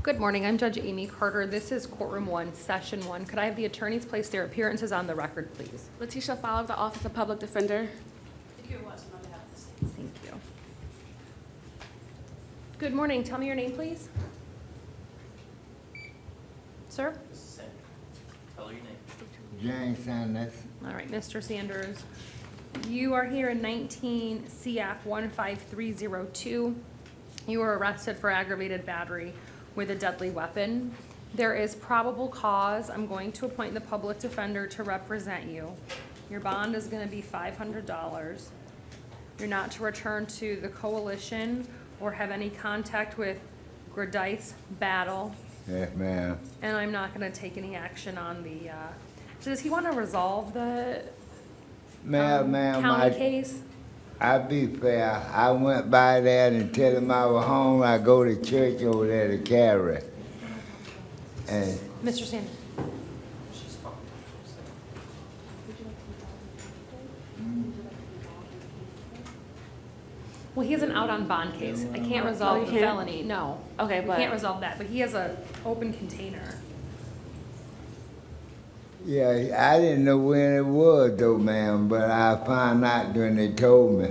Good morning, I'm Judge Amy Carter. This is Courtroom 1, Session 1. Could I have the attorneys place their appearances on the record, please? Letitia Fowler, the Office of Public Defender. Thank you. Good morning, tell me your name, please. Sir? Tell your name. James Sanders. All right, Mr. Sanders, you are here in 19 CF 15302. You were arrested for aggravated battery with a deadly weapon. There is probable cause. I'm going to appoint the public defender to represent you. Your bond is going to be $500. You're not to return to the coalition or have any contact with Gradice Battle, Yes, ma'am. and I'm not going to take any action on the, so does he want to resolve the Ma'am, county case? I be fair. I went by there and tell him I was home. I go to church over there to carry. And Mr. Sanders? Well, he has an out on bond case. I can't Oh, resolve you the can't? felony, no. Okay, We but can't resolve that, but he has a open container. yeah, I didn't know when it was though, ma'am, but I found out when they told me.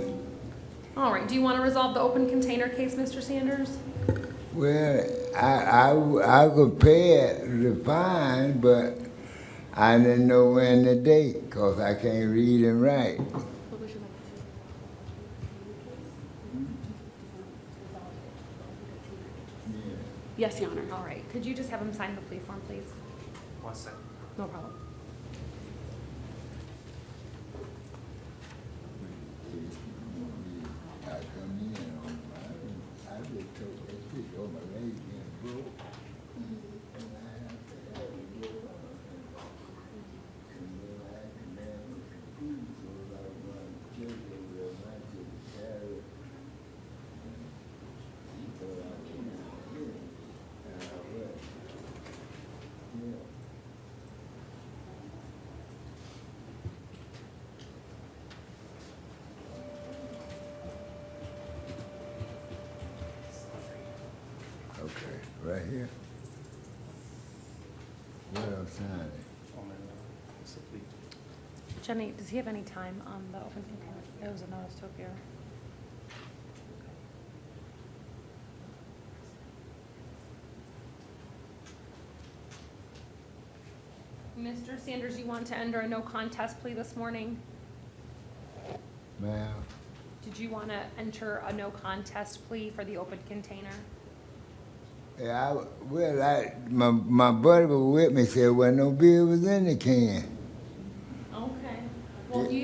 All right, do you want to resolve the open container case, Mr. Sanders? Well, I could pay it, the fine, but I didn't know when the date, 'cause I can't read and write. what would you like to do? Yes, Your Honor. All right, could you just have him sign the plea form, please? 1 second. No problem. I come in on I just told that shit, oh, my leg getting broke. And I have to have it go up. And then I can have it confused, so I run church over there, and I could carry it. He thought I was gonna get it. And I went. Yeah. Okay, right here. Where I'm signing? It's a plea. Jenny, does he have any time on the open container? It was a notice to appear. Mr. Sanders, you want to enter a no contest plea this morning? Ma'am, Did you want to enter a no contest plea for the open container? yeah, my buddy was with me, said, well, no beer was in the can. Okay. Well, do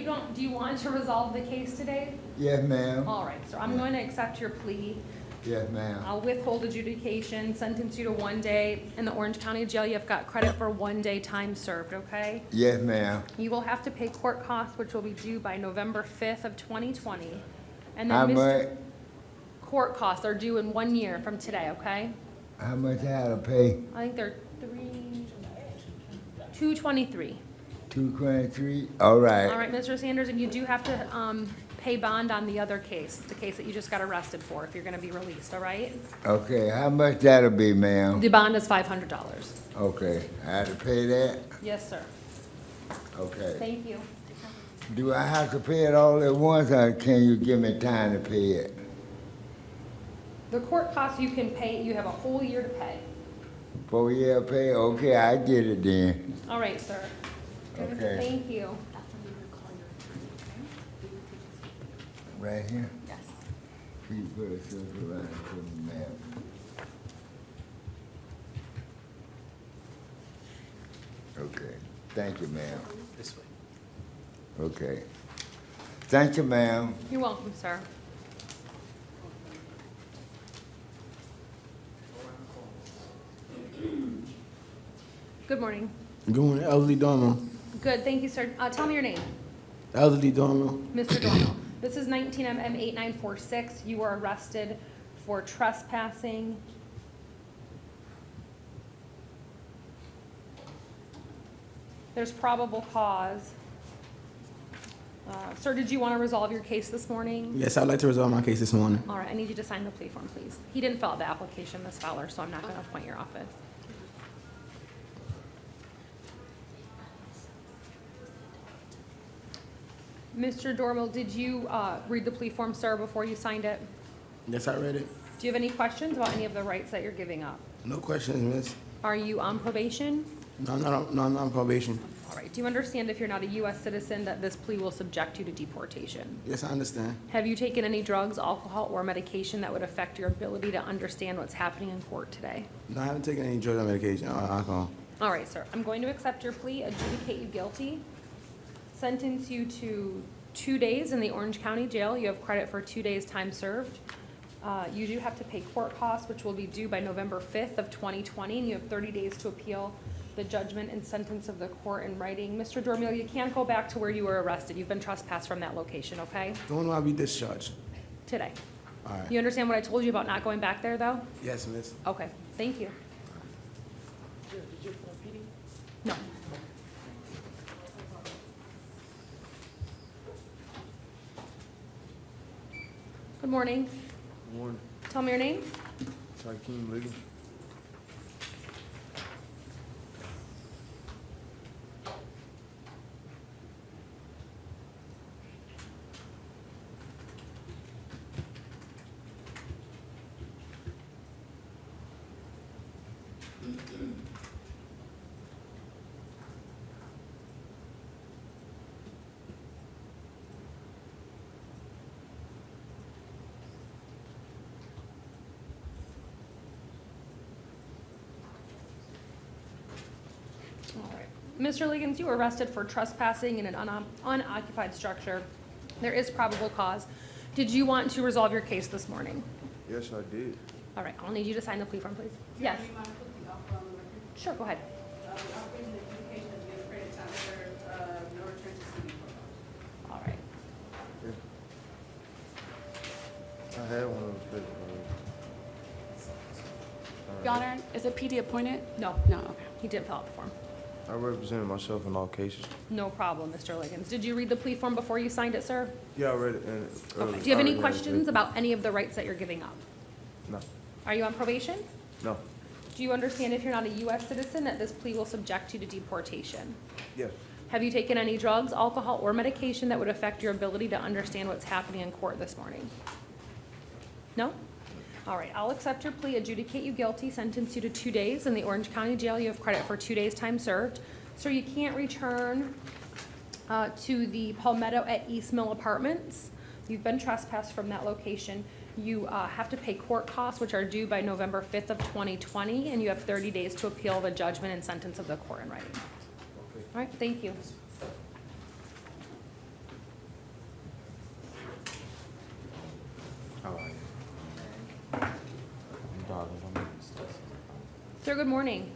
you want to resolve the case today? Yes, ma'am. All right, so I'm going to accept your plea. Yes, ma'am. I'll withhold adjudication, sentence you to 1 day in the Orange County Jail. You've got credit for 1 day time served, okay? Yes, ma'am. You will have to pay court costs, which will be due by November 5th of 2020. And How then much, court costs are due in 1 year from today, okay? how much I had to pay? I think they're $223. 223? All right. All right, Mr. Sanders, and you do have to pay bond on the other case, the case that you just got arrested for, if you're gonna be released, all right? Okay, how much that'll be, ma'am? The bond is $500. Okay, I had to pay that? Yes, sir. Okay. Thank you. Do I have to pay it all at once, or can you give me time to pay it? The court costs you can pay, you have a whole year to pay. 4 year pay? Okay, I get it then. All right, sir. Okay. Thank you. That's when you would call your attorney, okay? You would take this- Right here? Yes. Please put a circle around it for me, ma'am. Okay, thank you, ma'am. This way. Okay. Thank you, ma'am. You're welcome, sir. Good morning. Good morning, Elderly Dormo. Good, thank you, sir. Tell me your name. Elderly Dormo. Mr. Dorno. This is 19 MM 8946. You were arrested for trespassing. There's probable cause Sir, did you want to resolve your case this morning? Yes, I'd like to resolve my case this morning. All right, I need you to sign the plea form, please. He didn't fill out the application, Ms. Fowler, so I'm not going to appoint your office. Mr. Dormel, did you read the plea form, sir, before you signed it? Yes, I read it. Do you have any questions about any of the rights that you're giving up? No questions, miss. Are you on probation? No, I'm not on probation. All right, do you understand if you're not a U.S. citizen that this plea will subject you to deportation? Yes, I understand. Have you taken any drugs, alcohol, or medication that would affect your ability to understand what's happening in court today? No, I haven't taken any drugs or medication or alcohol. All right, sir, I'm going to accept your plea, adjudicate you guilty, sentence you to 2 days in the Orange County Jail. You have credit for 2 days' time served. You do have to pay court costs, which will be due by November 5th of 2020, and you have 30 days to appeal the judgment and sentence of the court in writing. Mr. Dormil, you can't go back to where you were arrested. You've been trespassed from that location, okay? When will I be discharged? Today. All right. You understand what I told you about not going back there, though? Yes, miss. Okay, thank you. No. Good morning. Morning, Tell me your name. Tykeem Liggins. All right. Mr. Liggins, you were arrested for trespassing in an unoccupied structure. There is probable cause. Did you want to resolve your case this morning? Yes, I did. All right, I'll need you to sign the plea form, please. Yes, Do you mind to put the offer on the record? sure, go ahead. The offer is an adjudication of the credit time served, no return to city court. All right. I had one of those papers. Your Honor, is a PD appointed? No, No, okay. he didn't fill out the form. I represented myself in all cases. No problem, Mr. Liggins. Did you read the plea form before you signed it, sir? Yeah, I read it. And, Okay. Do you have any questions about any of the rights that you're giving up? No, Are you on probation? no, Do you understand if you're not a U.S. citizen that this plea will subject you to deportation? yes, Have you taken any drugs, alcohol, or medication that would affect your ability to understand what's happening in court this morning? No? All right, I'll accept your plea, adjudicate you guilty, sentence you to 2 days in the Orange County Jail. You have credit for 2 days' time served. So you can't return to the Palmetto at East Mill Apartments. You've been trespassed from that location. You have to pay court costs, which are due by November 5th of 2020, and you have 30 days to appeal the judgment and sentence of the court in writing. All right, thank you. How are you? I'm Darla. I'm in Stacy. Sir, good morning.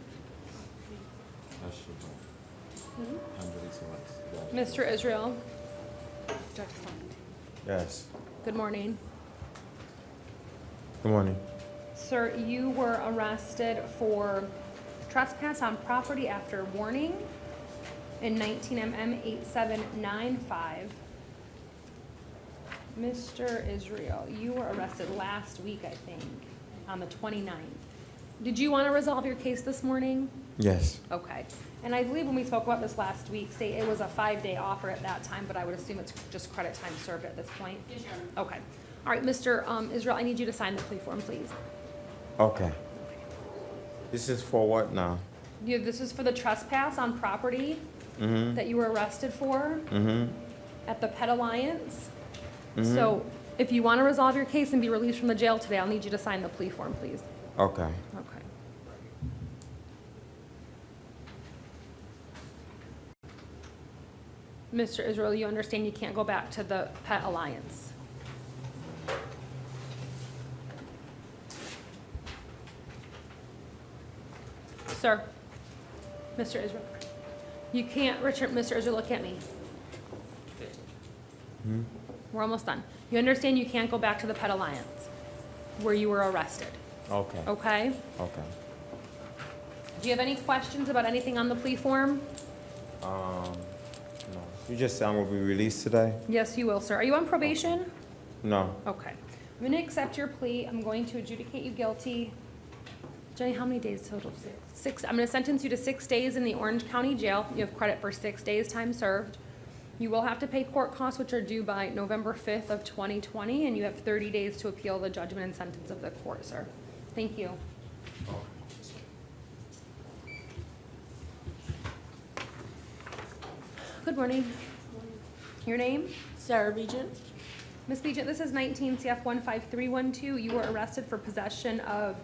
That's your phone. I'm ready to Mr. Israel, Yes. good morning. Good morning. Sir, you were arrested for trespass on property after warning in 19 MM 8795. Mr. Israel, you were arrested last week, I think, on the 29th. Did you want to resolve your case this morning? Yes. Okay. And I believe when we spoke about this last week, it was a 5-day offer at that time, but I would assume it's just credit time served at this point? Yes, Your Honor. Okay. All right, Mr. Israel, I need you to sign the plea form, please. Okay. This is for what now? This is for the trespass on property Mm-hmm. that you were arrested for Mm-hmm. at the Pet Alliance. Mhm. So if you want to resolve your case and be released from the jail today, I'll need you to sign the plea form, please. Okay. Okay. Mr. Israel, you understand you can't go back to the Pet Alliance? Sir, Mr. Israel, you can't, Mr. Israel, look at me. Hmm? We're almost done. You understand you can't go back to the Pet Alliance where you were arrested, Okay. okay? Okay. Do you have any questions about anything on the plea form? No. You just said I'm gonna be released today? Yes, you will, sir. Are you on probation? No. Okay. I'm going to accept your plea. I'm going to adjudicate you guilty. Jenny, how many days total? 6. I'm going to sentence you to 6 days in the Orange County Jail. You have credit for 6 days' time served. You will have to pay court costs, which are due by November 5th of 2020, and you have 30 days to appeal the judgment and sentence of the court, sir. Thank you. Good morning. Your name? Sarah Regent. Ms. Begent, this is 19 CF 15312. You were arrested for possession of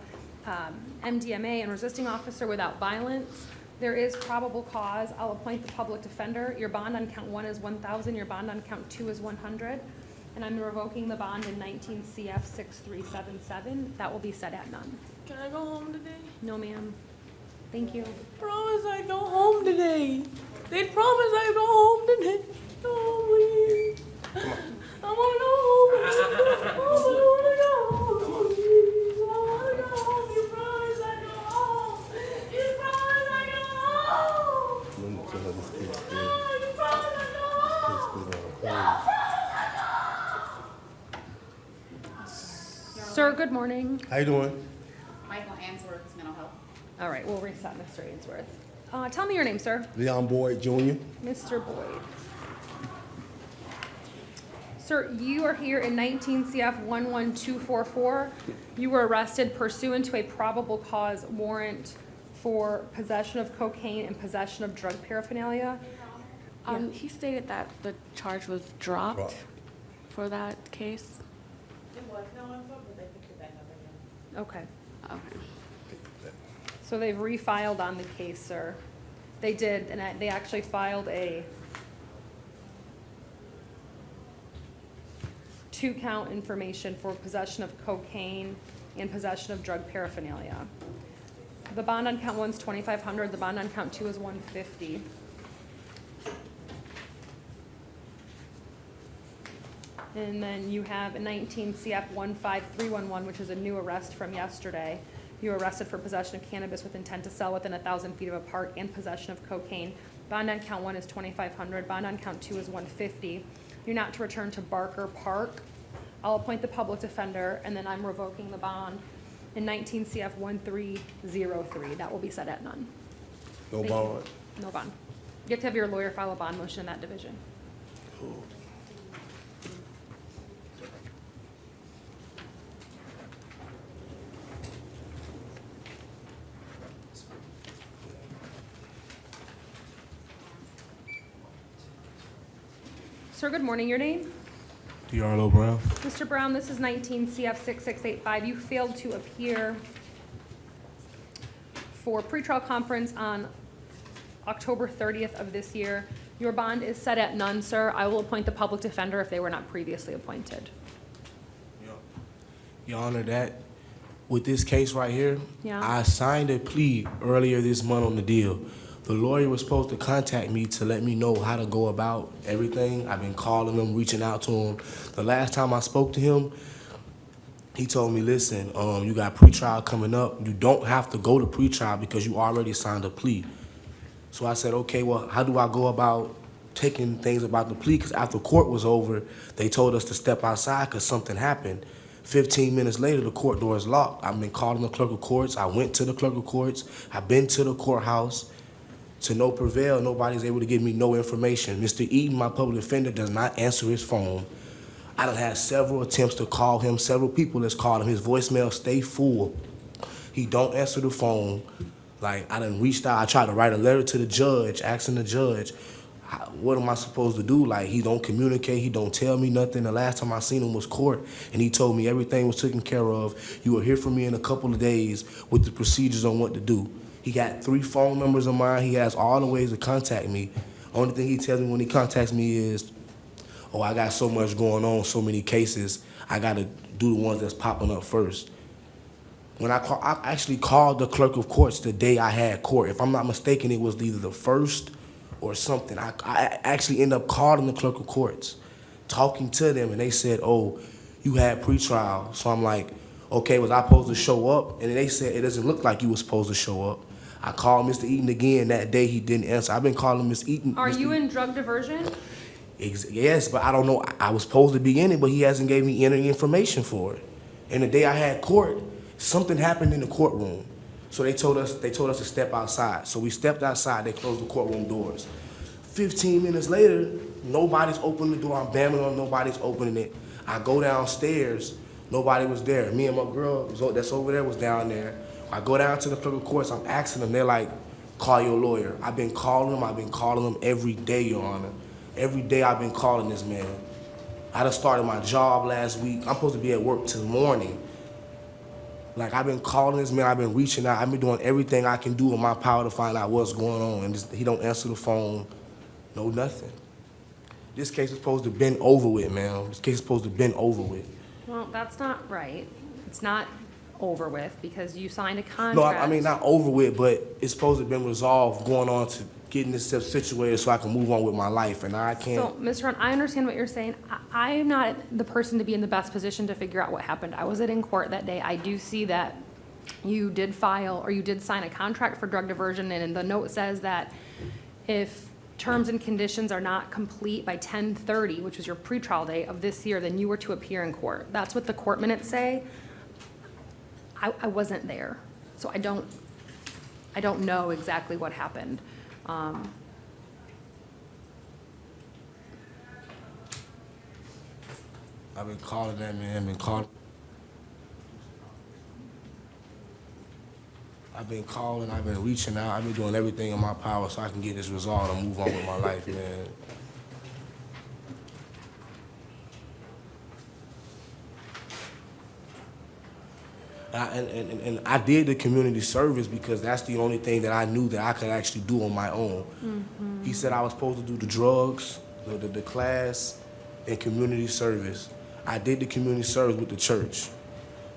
MDMA and resisting officer without violence. There is probable cause. I'll appoint the public defender. Your bond on count 1 is 1,000. Your bond on count 2 is 100. And I'm revoking the bond in 19 CF 6377. That will be set at none. Can I go home today? No, ma'am. Thank you. Promise I go home today. They promise I go home today. Oh, please. I wanna go home. I wanna go home. Please. I wanna go home. You promise I go home. You promise I go home. You promise I go home. Sir, good morning. How you doing? Michael Answorth, mental health. All right, we'll reset Mr. Ainsworth. Tell me your name, sir. Leon Boyd Jr. Mr. Boyd. Sir, you are here in 19 CF 11244. You were arrested pursuant to a probable cause warrant for possession of cocaine and possession of drug paraphernalia. He stated that the charge was dropped Dropped. for that case. It was no one, but they picked it back up again. Okay, Okay. so they've refiled on the case, sir. They did, and they actually filed a 2-count information for possession of cocaine and possession of drug paraphernalia. The bond on count 1 is $2,500, the bond on count 2 is $150. And then you have a 19 CF 15311, which is a new arrest from yesterday. You were arrested for possession of cannabis with intent to sell within 1,000 feet of a park and possession of cocaine. Bond on count 1 is $2,500, bond on count 2 is $150. You're not to return to Barker Park. I'll appoint the public defender, and then I'm revoking the bond in 19 CF 1303. That will be set at none. No Thank you. bond. No bond. You have to have your lawyer file a bond motion in that division. Sir, good morning. Your name? D'Arlo Brown. Mr. Brown, this is 19 CF 6685. You failed to appear for pretrial conference on October 30th of this year. Your bond is set at none, sir. I will appoint the public defender if they were not previously appointed. Your Honor, that, with this case right here, Yeah. I signed a plea earlier this month on the deal. The lawyer was supposed to contact me to let me know how to go about everything. I've been calling him, reaching out to him. The last time I spoke to him, he told me, listen, you got pretrial coming up. You don't have to go to pretrial because you already signed a plea. So I said, okay, well, how do I go about taking things about the plea? Because after court was over, they told us to step outside because something happened. 15 minutes later, the court door is locked. I've been calling the clerk of courts. I went to the clerk of courts. I've been to the courthouse. To no prevail, nobody's able to give me no information. Mr. Eaton, my public defender, does not answer his phone. I done had several attempts to call him. Several people that's called him. His voicemail stay full. He don't answer the phone. Like, I done reached out. I tried to write a letter to the judge, asking the judge, what am I supposed to do? Like, he don't communicate. He don't tell me nothing. The last time I seen him was court, and he told me everything was taken care of. You will hear from me in a couple of days with the procedures on what to do. He got 3 phone numbers of mine. He has all the ways to contact me. Only thing he tells me when he contacts me is, oh, I got so much going on, so many cases, I got to do the ones that's popping up first. When I actually called the clerk of courts the day I had court. If I'm not mistaken, it was either the 1st or something. I actually ended up calling the clerk of courts, talking to them, and they said, oh, you had pretrial. So I'm like, okay, was I supposed to show up? And they said, it doesn't look like you were supposed to show up. I called Mr. Eaton again that day. He didn't answer. I've been calling Ms. Eaton. Are you in drug diversion? Yes, but I don't know. I was supposed to be in it, but he hasn't gave me any information for it. And the day I had court, something happened in the courtroom. So they told us to step outside. So we stepped outside. They closed the courtroom doors. 15 minutes later, nobody's opening the door. I'm bamming on, nobody's opening it. I go downstairs, nobody was there. Me and my girl that's over there was down there. I go down to the clerk of courts, I'm asking them, they're like, call your lawyer. I've been calling them every day, Your Honor. Every day I've been calling this man. I just started my job last week. I'm supposed to be at work till morning. Like, I've been calling this man, I've been reaching out, I've been doing everything I can do in my power to find out what's going on, and he don't answer the phone, no nothing. This case is supposed to have been over with, man. This case is supposed to have been over with. Well, that's not right. It's not over with because you signed a contract. No, I mean, not over with, but it's supposed to have been resolved going on to getting this stuff situated so I can move on with my life, and I can't. So, Mr. Hunt, I understand what you're saying. I am not the person to be in the best position to figure out what happened. I wasn't in court that day. I do see that you did file, or you did sign a contract for drug diversion, and the note says that if terms and conditions are not complete by 10/30, which was your pretrial date of this year, then you were to appear in court. That's what the court minutes say. I wasn't there, so I don't know exactly what happened. I've been calling that man, I've been calling, I've been reaching out, I've been doing everything in my power so I can get this resolved and move on with my life, man. And I did the community service because that's the only thing that I knew that I could actually do on my own. He said I was supposed to do the drugs, the class, and community service. I did the community service with the church.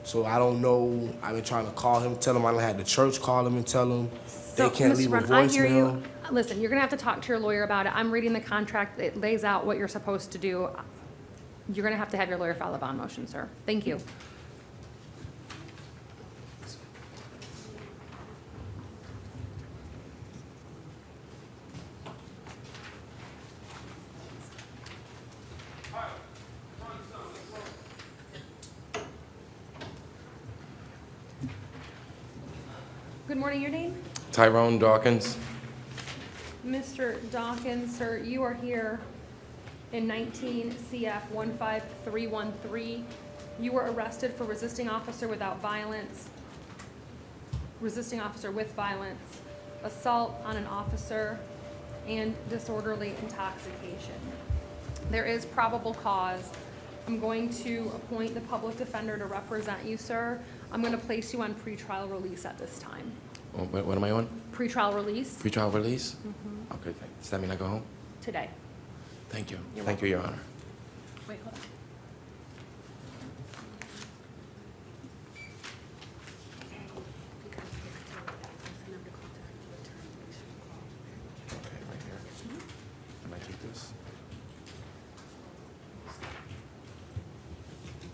So I don't know, I've been trying to call him, tell him I had the church call him and tell him they can't leave a Mr. Run, I hear you. voicemail. Listen, you're gonna have to talk to your lawyer about it. I'm reading the contract. It lays out what you're supposed to do. You're gonna have to have your lawyer file a bond motion, sir. Thank you. Good morning, your name? Tyrone Dawkins. Mr. Dawkins, sir, you are here in 19 CF 15313. You were arrested for resisting officer without violence, resisting officer with violence, assault on an officer, and disorderly intoxication. There is probable cause. I'm going to appoint the public defender to represent you, sir. I'm going to place you on pretrial release at this time. What am I on? Pretrial release Pretrial release? Okay, thanks. Does that mean I go home? today. Thank you. You're Thank you, Your Honor. Wait, hold on. Okay, right here. Can I take this?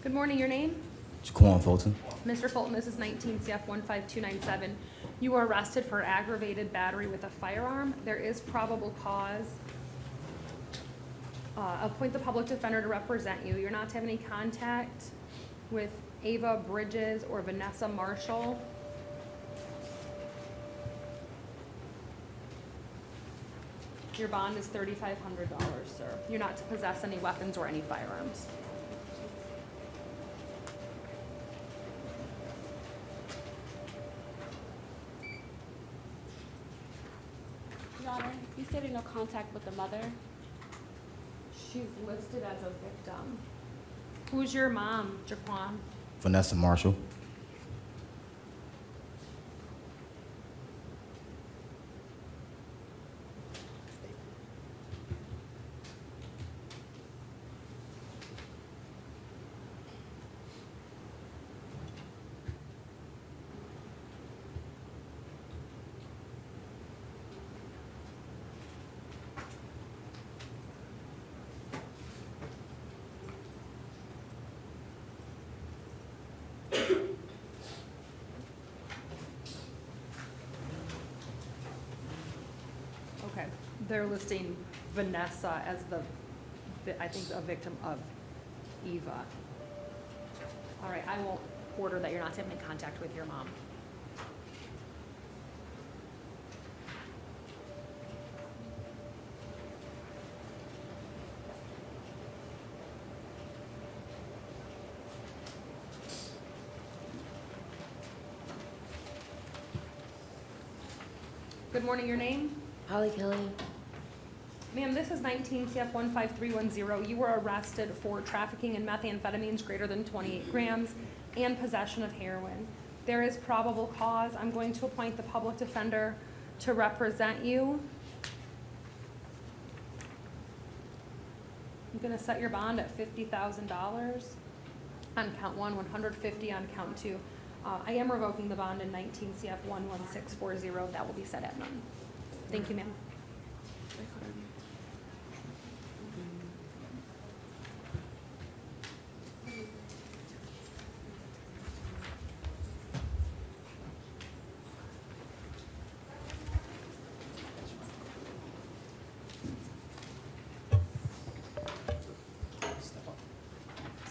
Good morning, your name? Jaquan Fulton. Mr. Fulton, this is 19 CF 15297. You were arrested for aggravated battery with a firearm. There is probable cause. Appoint the public defender to represent you. You're not to have any contact with Ava Bridges or Vanessa Marshall. Your bond is $3,500, sir. You're not to possess any weapons or any firearms. Your Honor, you stated no contact with the mother. She's listed as a victim. Who's your mom, Jaquan? Vanessa Marshall. Okay, they're listing Vanessa as the I think, a victim of Eva. All right, I will order that you're not having contact with your mom. Good morning, your name? Holly Kelly. Ma'am, this is 19 CF 15310. You were arrested for trafficking in methamphetamines greater than 28 grams and possession of heroin. There is probable cause. I'm going to appoint the public defender to represent you. I'm going to set your bond at $50,000 on count one, 150 on count two. I am revoking the bond in 19 CF 11640. That will be set at none. Thank you, ma'am.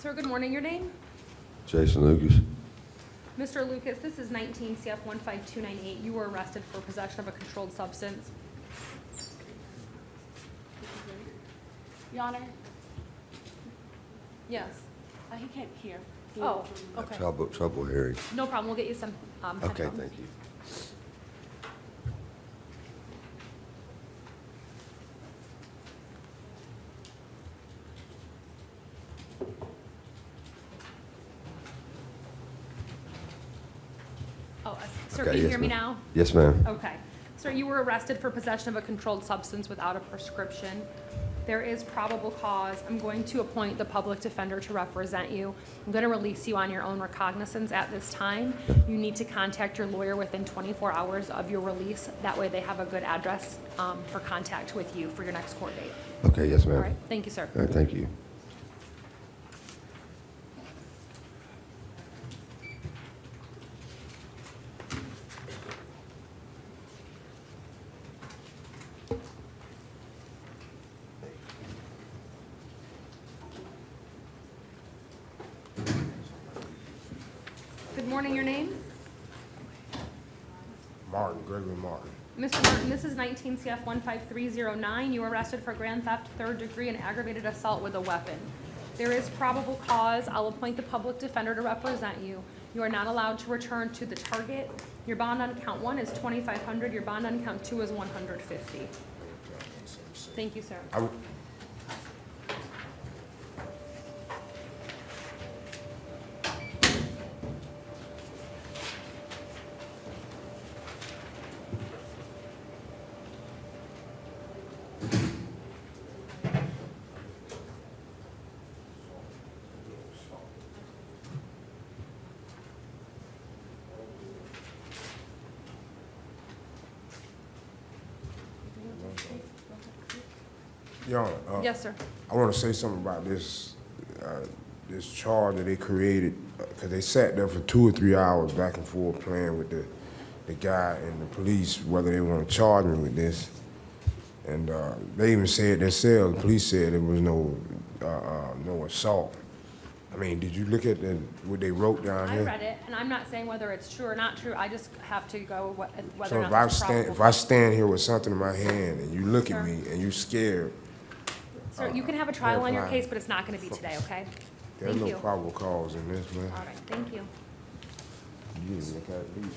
Sir, good morning. Your name? Jason Lucas. Mr. Lucas, this is 19 CF 15298. You were arrested for possession of a controlled substance. Your Honor, Yes. he can't hear. Oh, okay. Trouble hearing. No problem. We'll get you some Okay, headphones. thank you. Oh, sir, Okay, can you yes, hear me ma'am. now? Yes, ma'am. Okay. Sir, you were arrested for possession of a controlled substance without a prescription. There is probable cause. I'm going to appoint the public defender to represent you. I'm going to release you on your own recognizance at this time. You need to contact your lawyer within 24 hours of your release. That way they have a good address for contact with you for your next court date. Okay, yes, ma'am. All right, thank you, sir. All right, thank you. Good morning, your name? Martin, Gregory Martin. Mr. Martin, this is 19 CF 15309. You were arrested for grand theft, third degree, and aggravated assault with a weapon. There is probable cause. I'll appoint the public defender to represent you. You are not allowed to return to the target. Your bond on count one is $2,500. Your bond on count two is $150. Thank you, sir. Your Honor, Yes, sir. I want to say something about this, this charge that they created, because they sat there for 2 or 3 hours back and forth playing with the guy and the police, whether they want to charge me with this. And they even said themselves, the police said there was no assault. I mean, did you look at what they wrote down I here? read it, and I'm not saying whether it's true or not true. I just have to go whether So or if not I it's stand, probable. if I stand here with something in my hand and you look Sir. at me and you scared, Sir, you can have a trial on your clarify. case, but it's not going to be today, okay? there's Thank no you. probable cause in this, man. All right, thank you. You didn't look at me.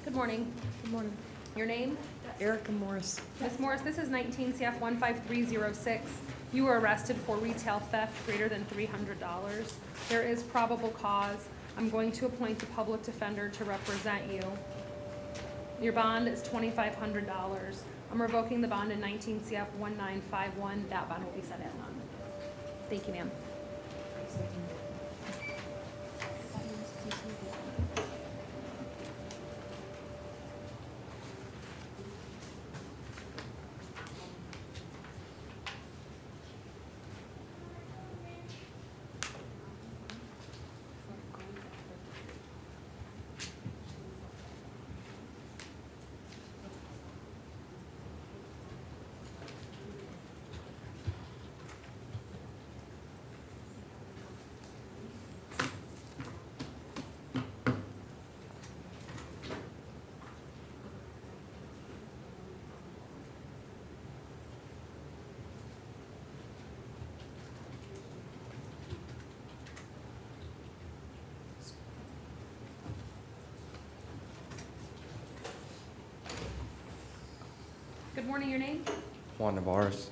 Good morning. Good morning. Your name? Erica Morris. Ms. Morris, this is 19 CF 15306. You were arrested for retail theft greater than $300. There is probable cause. I'm going to appoint the public defender to represent you. Your bond is $2,500. I'm revoking the bond in 19 CF 1951. That bond will be set at none. Thank you, ma'am. morning, your name? Juan Navarez.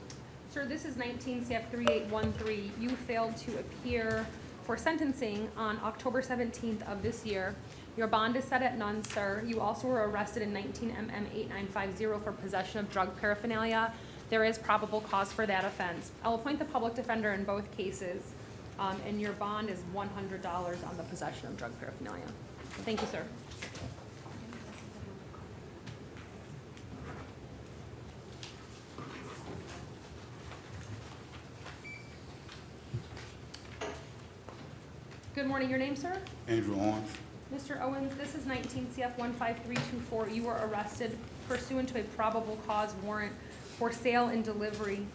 Sir, this is 19 CF 3813. You failed to appear for sentencing on October 17th of this year. Your bond is set at none, sir. You also were arrested in 19 MM 8950 for possession of drug paraphernalia. There is probable cause for that offense. I'll appoint the public defender in both cases, and your bond is $100 on the possession of drug paraphernalia. Thank you, sir. Good morning, your name, sir? Andrew Owens. Mr. Owens, this is 19 CF 15324. You were arrested pursuant to a probable cause warrant for sale and delivery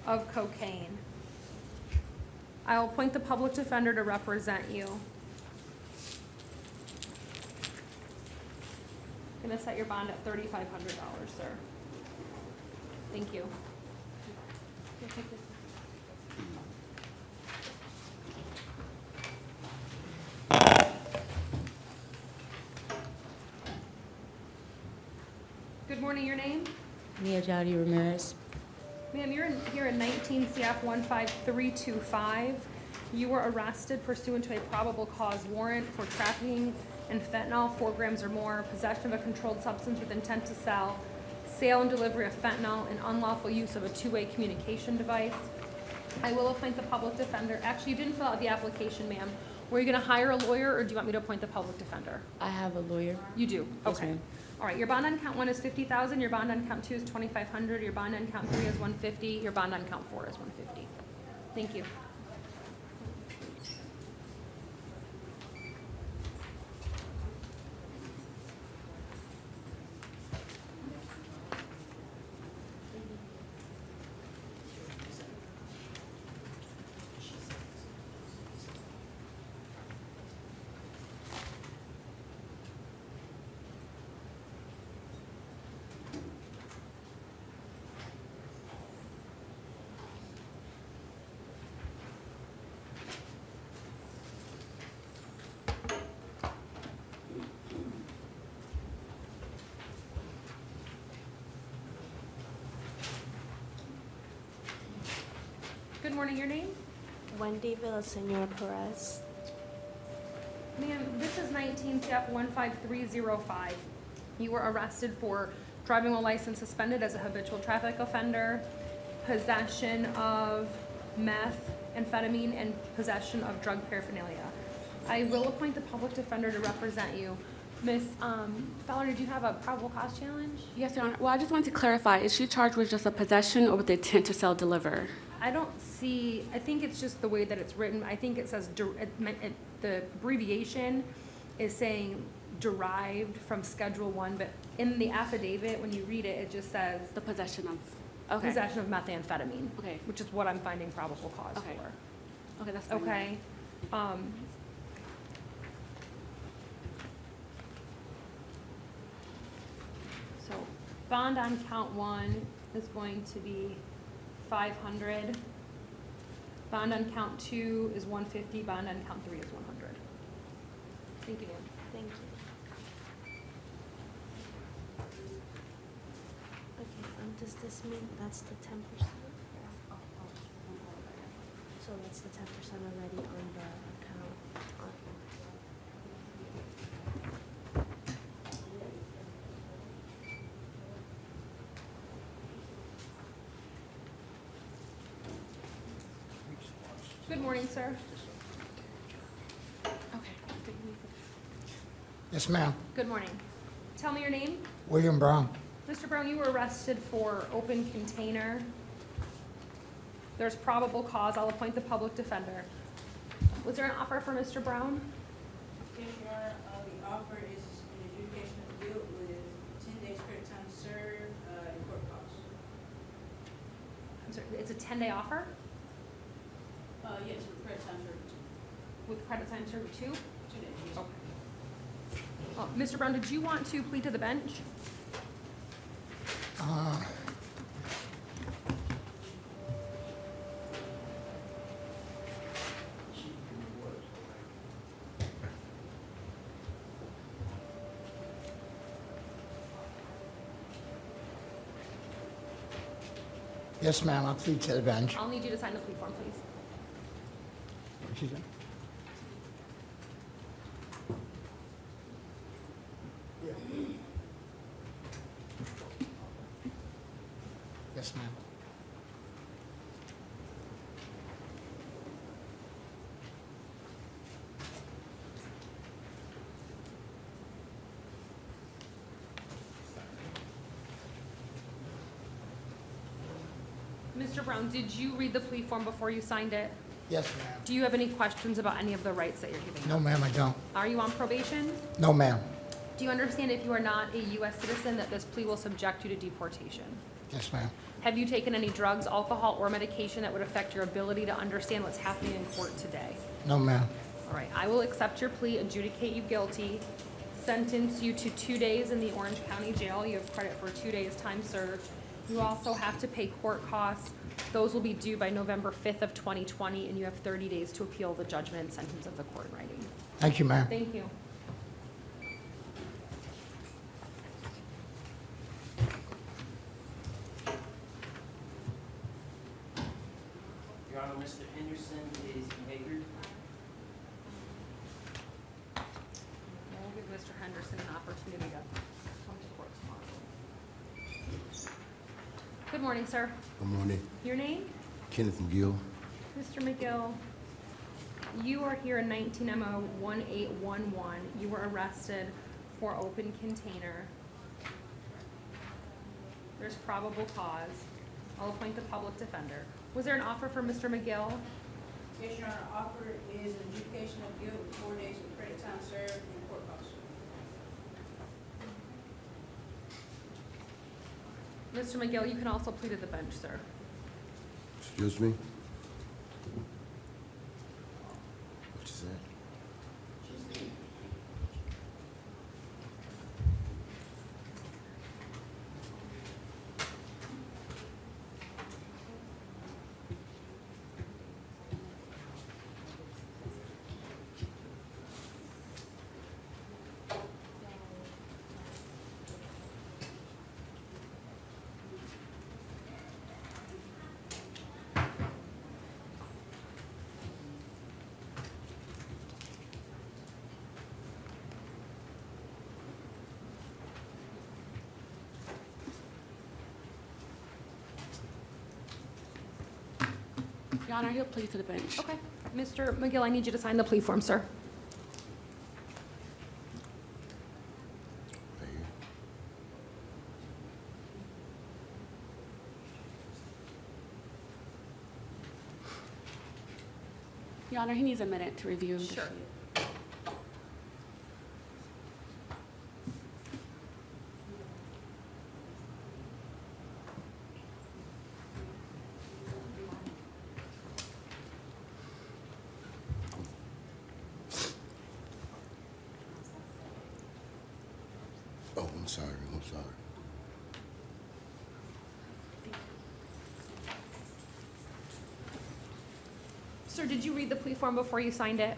of cocaine. I'll appoint the public defender to represent you. Gonna set your bond at $3,500, sir. Thank you. Good morning, your name? Mia Jadi Ramirez. Ma'am, you're here in 19 CF 15325. You were arrested pursuant to a probable cause warrant for trafficking in fentanyl, 4 grams or more, possession of a controlled substance with intent to sell, sale and delivery of fentanyl, and unlawful use of a two-way communication device. I will appoint the public defender. Actually, you didn't fill out the application, ma'am. Were you gonna hire a lawyer, or do you want me to appoint the public defender? I have a lawyer. You do? Yes, Okay. ma'am. All right, your bond on count 1 is 50,000, your bond on count 2 is 2,500, your bond on count 3 is 150, your bond on count 4 is 150. Thank you. Good morning, your name? Wendy Villasenor Perez. Ma'am, this is 19 CF 15305. You were arrested for driving while license suspended as a habitual traffic offender, possession of meth, amphetamine, and possession of drug paraphernalia. I will appoint the public defender to represent you. Miss Feller, did you have a probable cause challenge? Yes, Your Honor. Well, I just wanted to clarify, is she charged with just a possession or with the intent to sell, deliver? I don't see, I think it's just the way that it's written. I think it says, the abbreviation is saying derived from Schedule 1, but in the affidavit, when you read it, it just says The possession of, okay. possession of methamphetamine. Okay. Which is what I'm finding probable cause Okay. for. Okay, that's fine. Okay? So bond on count 1 is going to be 500. Bond on count 2 is 150, bond on count 3 is 100. Thank you, ma'am. Thank you. Okay, does this mean that's the 10%? So that's the 10% already on the account. Good morning, sir. Okay. Yes, ma'am. Good morning. Tell me your name. William Brown. Mr. Brown, you were arrested for open container. There's probable cause. I'll appoint the public defender. Was there an offer for Mr. Brown? Yes, Your Honor, the offer is an adjudication of guilt with 10 days credit time served, and court costs. I'm sorry, it's a 10-day offer Yes, with credit time served, with credit time served too? 2 days. Yes. Okay. Mr. Brown, did you want to plead to the bench? Yes, ma'am, I'll plead to the bench. I'll need you to sign the plea form, please. What she said? Yes, ma'am. Mr. Brown, did you read the plea form before you signed it? Yes, ma'am. Do you have any questions about any of the rights that you're giving No, up? ma'am, I don't. Are you on probation? No, ma'am. Do you understand if you are not a U.S. citizen that this plea will subject you to deportation? Yes, ma'am. Have you taken any drugs, alcohol, or medication that would affect your ability to understand what's happening in court today? No, ma'am. All right, I will accept your plea, adjudicate you guilty, sentence you to 2 days in the Orange County Jail. You have credit for 2 days' time served. You also have to pay court costs. Those will be due by November 5th of 2020, and you have 30 days to appeal the judgment and sentence of the court in writing. Thank you, ma'am. Thank you. Your Honor, Mr. Henderson is behaviored. We'll give Mr. Henderson an opportunity to come to court tomorrow. Good morning, sir. Good morning. Your name? Kenneth McGill. Mr. McGill, you are here in 19 MO 1811. You were arrested for open container. There's probable cause. I'll appoint the public defender. Was there an offer for Mr. McGill? Yes, Your Honor, offer is an adjudication of guilt with 4 days of credit time served and court costs. Mr. McGill, you can also plead at the bench, sir. Excuse me? What you said? Your Honor, he'll plead to the bench. Okay. Mr. McGill, I need you to sign the plea form, sir. Right here. Your Honor, he needs a minute to review. the Sure. sheet. Oh, I'm sorry, I'm sorry. Sir, did you read the plea form before you signed it?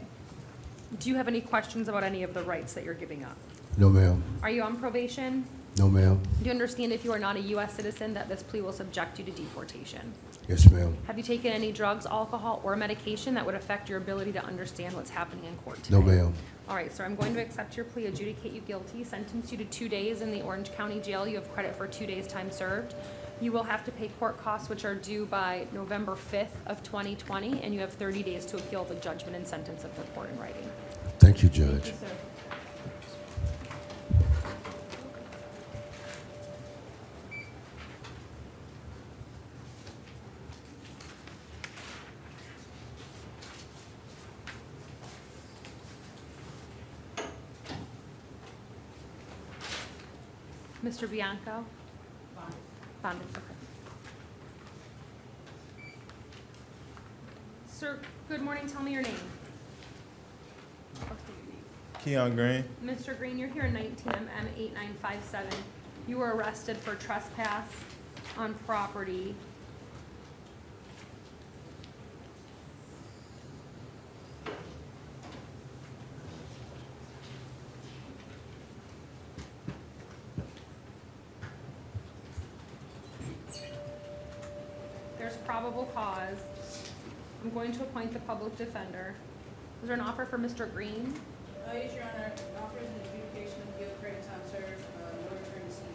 Do you have any questions about any of the rights that you're giving up? No, ma'am. Are you on probation? No, ma'am. Do you understand if you are not a U.S. citizen that this plea will subject you to deportation? Yes, ma'am. Have you taken any drugs, alcohol, or medication that would affect your ability to understand what's happening in court today? No, ma'am. All right, sir, I'm going to accept your plea, adjudicate you guilty, sentence you to 2 days in the Orange County Jail. You have credit for 2 days' time served. You will have to pay court costs, which are due by November 5th of 2020, and you have 30 days to appeal the judgment and sentence of the court in writing. Thank you, Judge. Thank you, sir. Mr. Bianco? Bonded, okay. Sir, good morning, tell me your name. Keon Green. Mr. Green, you're here in 19 MM 8957. You were arrested for trespass on property. probable cause, I'm going to appoint the public defender. Is there an offer for Mr. Green? Yes, Your Honor, offer is an adjudication of guilt, credit time served, no return to city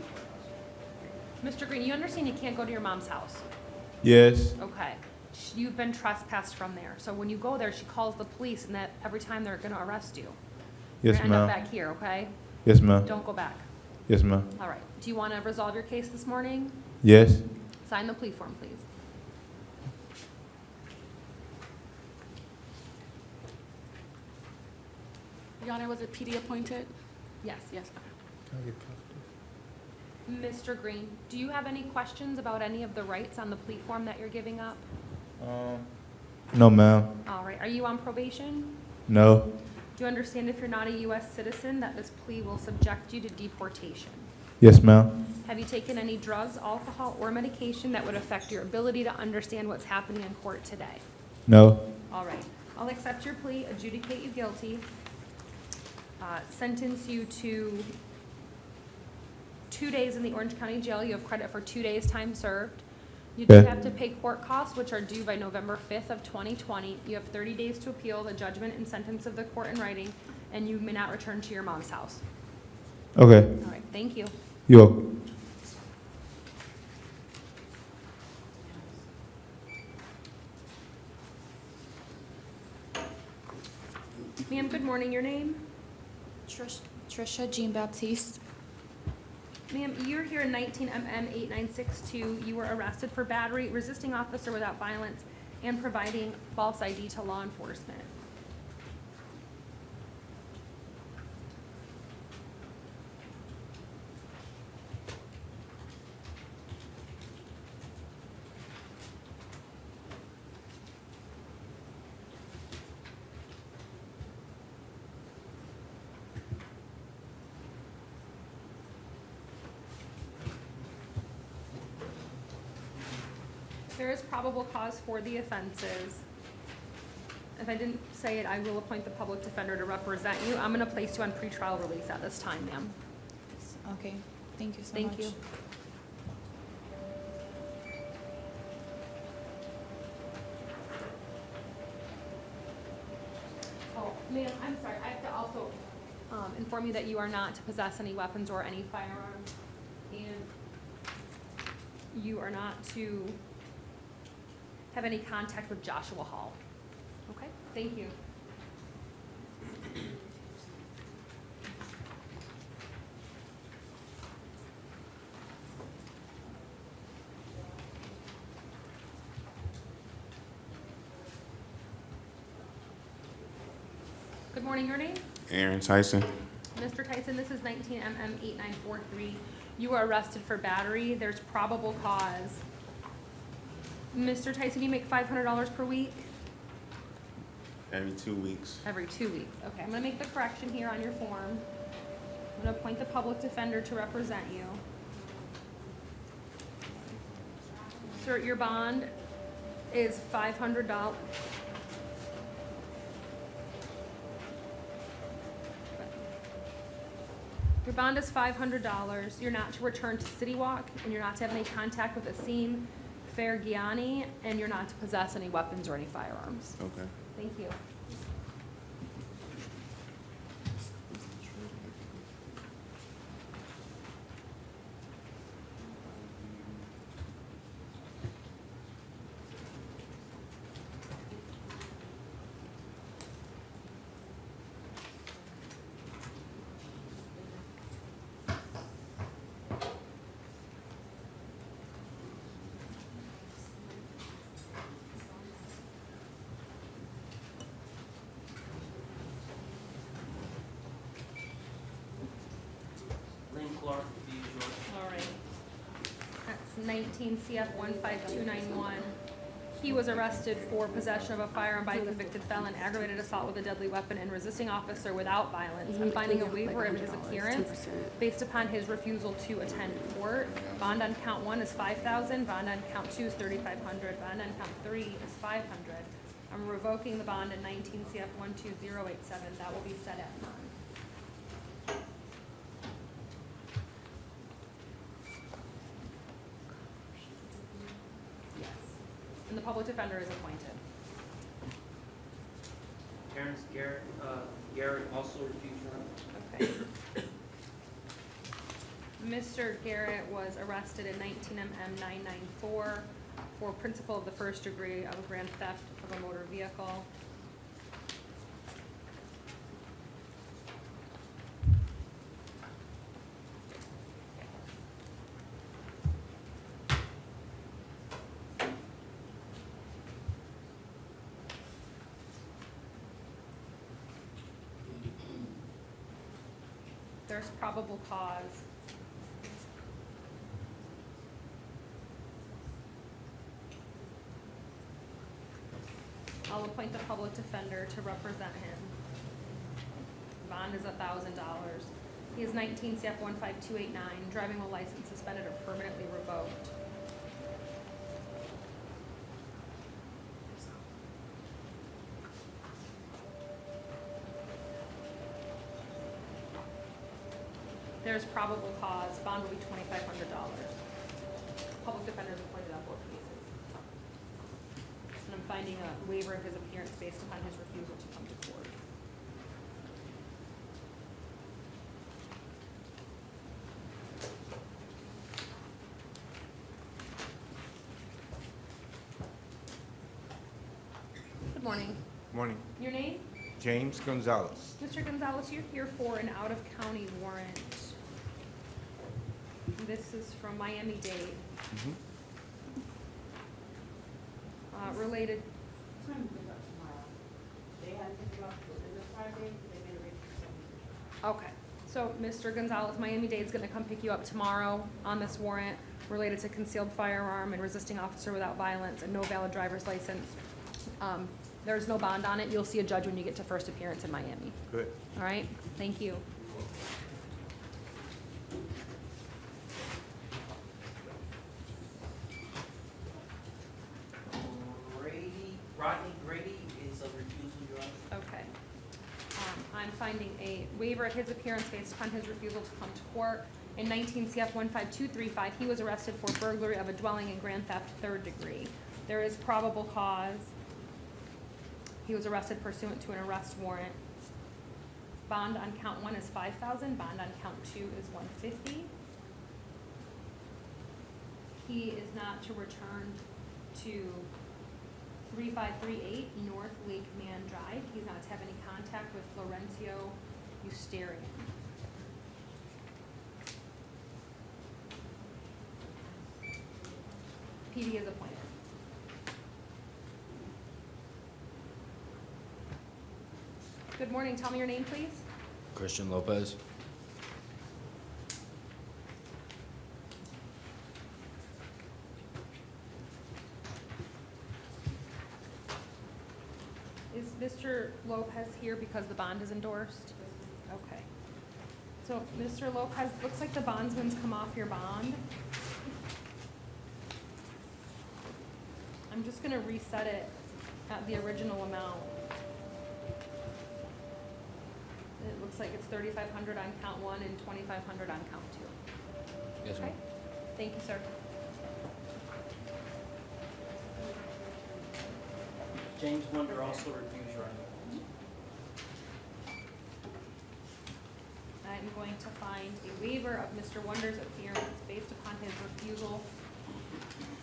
courthouse. Mr. Green, you understand you can't go to your mom's house? Yes. Okay. You've been trespassed from there. So when you go there, she calls the police and that every time they're gonna arrest you. You're Yes, gonna end up ma'am. back here, okay? Yes, ma'am. Don't go back. Yes, ma'am. All right. Do you wanna resolve your case this morning? Yes. Sign the plea form, please. Your Honor, was it PD appointed? Yes. Yes. Mr. Green, do you have any questions about any of the rights on the plea form that you're giving up? No, ma'am. All right. Are you on probation? No. Do you understand if you're not a U.S. citizen that this plea will subject you to deportation? Yes, ma'am. Have you taken any drugs, alcohol, or medication that would affect your ability to understand what's happening in court today? No. All right. I'll accept your plea, adjudicate you guilty, sentence you to 2 days in the Orange County Jail. You have credit for 2 days' time served. You do Okay. have to pay court costs, which are due by November 5th of 2020. You have 30 days to appeal the judgment and sentence of the court in writing, and you may not return to your mom's house. Okay. All right, thank you. You're welcome. Ma'am, good morning. Your name? Trisha Jean Baptiste. Ma'am, you're here in 19 MM 8962. You were arrested for battery, resisting officer without violence, and providing false ID to law enforcement. There is probable cause for the offenses. If I didn't say it, I will appoint the public defender to represent you. I'm gonna place you on pretrial release at this time, ma'am. Okay, thank you so Thank much. you. Oh, ma'am, I'm sorry, I have to also, inform you that you are not to possess any weapons or any firearms, and you are not to have any contact with Joshua Hall. Okay, thank you. Good morning, your name? Aaron Tyson. Mr. Tyson, this is 19 MM 8943. You were arrested for battery. There's probable cause. Mr. Tyson, you make $500 per week? Every 2 weeks. Every 2 weeks. Okay, I'm gonna make the correction here on your form. I'm gonna appoint the public defender to represent you. Sir, your bond is $500. Your bond is $500. You're not to return to City Walk, and you're not to have any contact with Asim Fergiani, and you're not to possess any weapons or any firearms. Okay. Thank you. Lynn Clark, the usual. All right. That's 19 CF 15291. He was arrested for possession of a firearm by a convicted felon, aggravated assault with a deadly weapon, and resisting officer without violence. I'm finding a waiver of his appearance based upon his refusal to attend court. Bond on count 1 is $5,000. Bond on count 2 is $3,500. Bond on count 3 is $500. I'm revoking the bond in 19 CF 12087. That will be set at none. Yes. the public defender is appointed. Terrence Garrett also refused, Your Honor. Okay. Mr. Garrett was arrested in 19 MM 994 for principal of the first degree of a grand theft of a motor vehicle. There's probable cause. I'll appoint the public defender to represent him. Bond is $1,000. He is 19 CF 15289, driving while license suspended or permanently revoked. There's probable cause. Bond will be $2,500. Public defender is appointed on both cases. And I'm finding a waiver of his appearance based upon his refusal to come to court. Good morning. Morning. Your name? James Gonzalez. Mr. Gonzalez, you're here for an out-of-county warrant. This is from Miami-Dade, related. They had to pick up, is it Friday? They made a Okay, so Mr. Gonzalez, Miami-Dade's gonna come pick you up tomorrow on this warrant related to concealed firearm and resisting officer without violence and no valid driver's license. There's no bond on it. You'll see a judge when you get to first appearance in Miami. Good. All right, thank you. Rodney Grady is a refusal, Your Honor. Okay. I'm finding a waiver of his appearance based upon his refusal to come to court. In 19 CF 15235, he was arrested for burglary of a dwelling and grand theft third degree. There is probable cause. He was arrested pursuant to an arrest warrant. Bond on count 1 is $5,000. Bond on count 2 is $150. He is not to return to 3538 North Lake Man Drive. He's not to have any contact with Florencio Usterian. PD is appointed. Good morning. Tell me your name, please. Christian Lopez. Is Mr. Lopez here because the bond is endorsed? Okay. So, Mr. Lopez, looks like the bondsman's come off your bond. I'm just gonna reset it at the original amount. It looks like it's 3,500 on count 1 and 2,500 on count 2. Yes, ma'am. Okay? Thank you, sir. James Wonder also refused, Your Honor. I'm going to find a waiver of Mr. Wonder's appearance based upon his refusal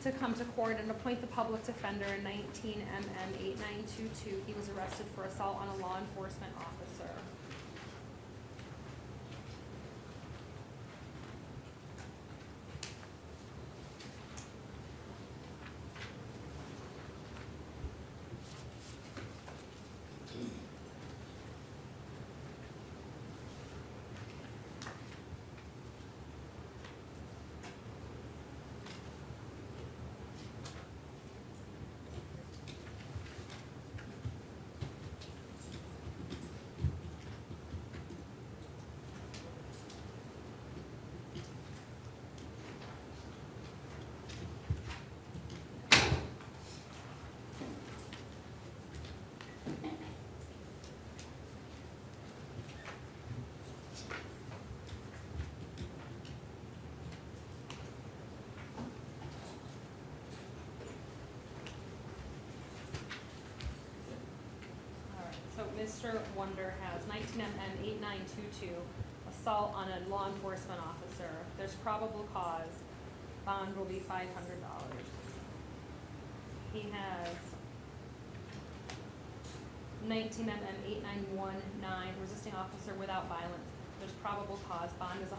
to come to court and appoint the public defender in 19 MM 8922. He was arrested for assault on a law enforcement officer. Mr. Wonder has 19 MM 8922, assault on a law enforcement officer. There's probable cause. Bond will be $500. He has 19 MM 8919, resisting officer without violence. There's probable cause. Bond is $100.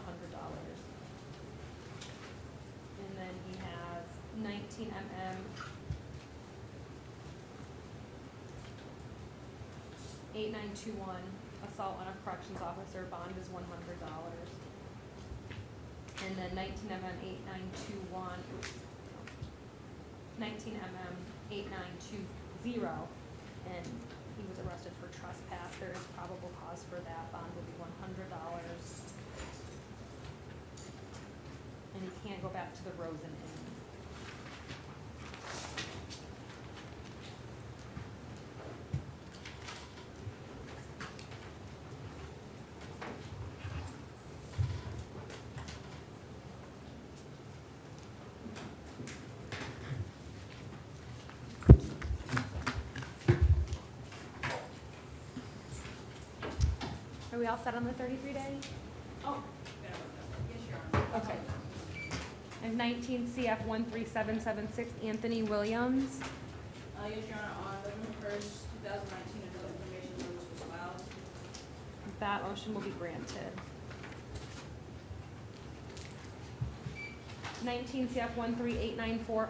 And then he has 19 MM 8921, assault on a corrections officer, bond is $100. And then 19 MM 8921, 19 MM 8920, and he was arrested for trespass. There is probable cause for that. Bond will be $100. And he can't go back to the Rosen Inn. Are we all set on the 33-day? Oh, yes, Your Honor. Okay. I have 19 CF 13776, Anthony Williams. Yes, Your Honor, on November 1st, 2019, another information notice was filed. That motion will be granted. 19 CF 13894,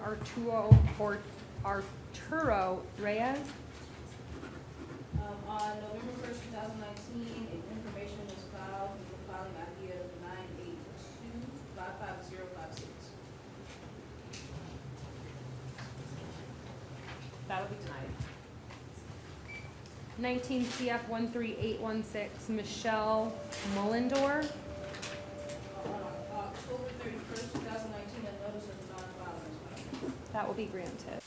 Arturo Reyes. On November 1st, 2019, information was filed with the filing ID of 982-55056. That'll be denied. 19 CF 13816, Michelle Mullendor. On October 31st, 2019, a notice of non-filing was filed. That will be granted.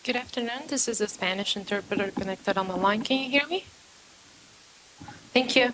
Good afternoon. This is a Spanish interpreter connected on the line. Can you hear me? Thank you.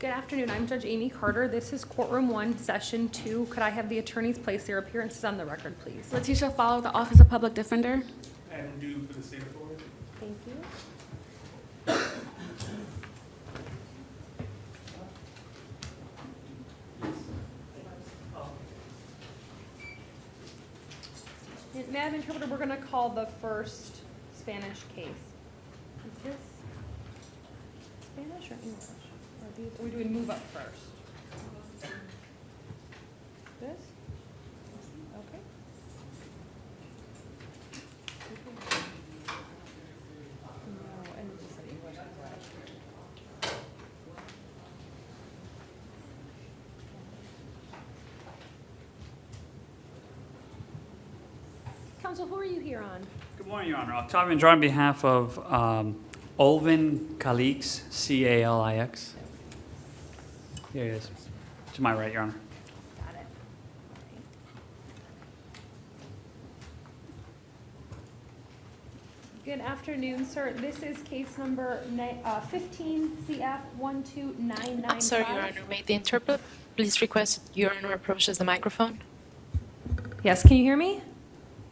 Good afternoon, I'm Judge Amy Carter. This is courtroom 1, session 2. Could I have the attorneys place their appearances on the record, please? Letitia Fowler, the Office of Public Defender. Adam Dew for the state authority. Thank you. And Madam Interpreter, we're going to call the first Spanish case. Is this Spanish or English? Are we doing move up first? This? Okay. No, and it just said English as well. Counsel, who are you here on? Good morning, Your Honor. Octavian Jar on behalf of Olvin Calix, C-A-L-I-X. Here he is. To my right, Your Honor. Got it. Good afternoon, sir. This is case number 15 CF 12995. I'm sorry, Your Honor. May the interpreter please request Your Honor approaches the microphone? Yes, can you hear me?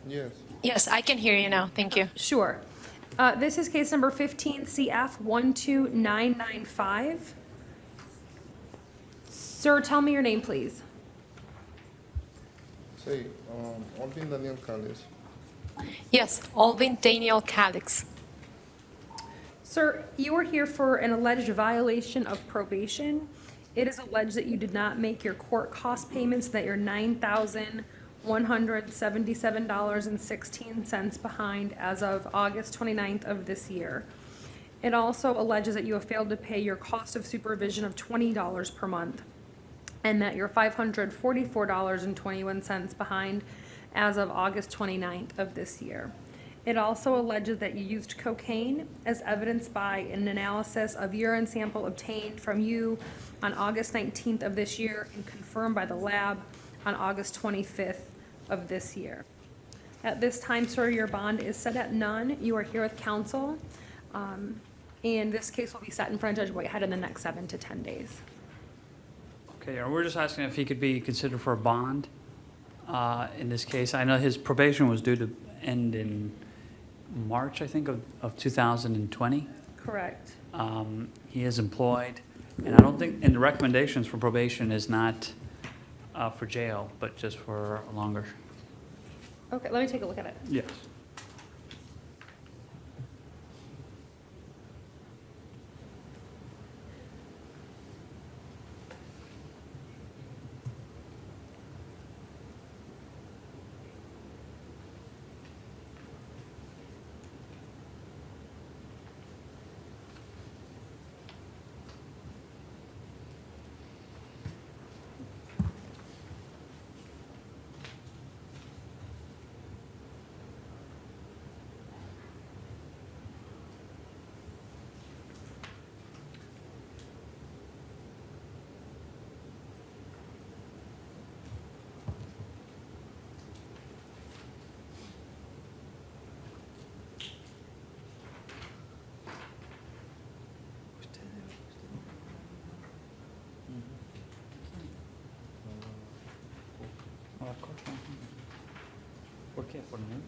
Yes. Yes, I can hear you now. Thank you. Sure. This is case number 15 CF 12995. Sir, tell me your name, please. Say, Alvin Daniel Calix. Yes, Olvin Daniel Calix. Sir, you are here for an alleged violation of probation. It is alleged that you did not make your court cost payments, that you're $9,177.16 behind as of August 29th of this year. It also alleges that you have failed to pay your cost of supervision of $20 per month, and that you're $544.21 behind as of August 29th of this year. It also alleges that you used cocaine as evidenced by an analysis of urine sample obtained from you on August 19th of this year and confirmed by the lab on August 25th of this year. At this time, sir, your bond is set at none. You are here with counsel, and this case will be set in front of Judge Whitehead in the next 7 to 10 days. Okay, Your Honor, we're just asking if he could be considered for a bond in this case. I know his probation was due to end in March, I think, of 2020. Correct. He is employed, and I don't think, and the recommendations for probation is not for jail, but just for longer. Okay, let me take a look at it. Yes. ¿Por qué? ¿Por mí?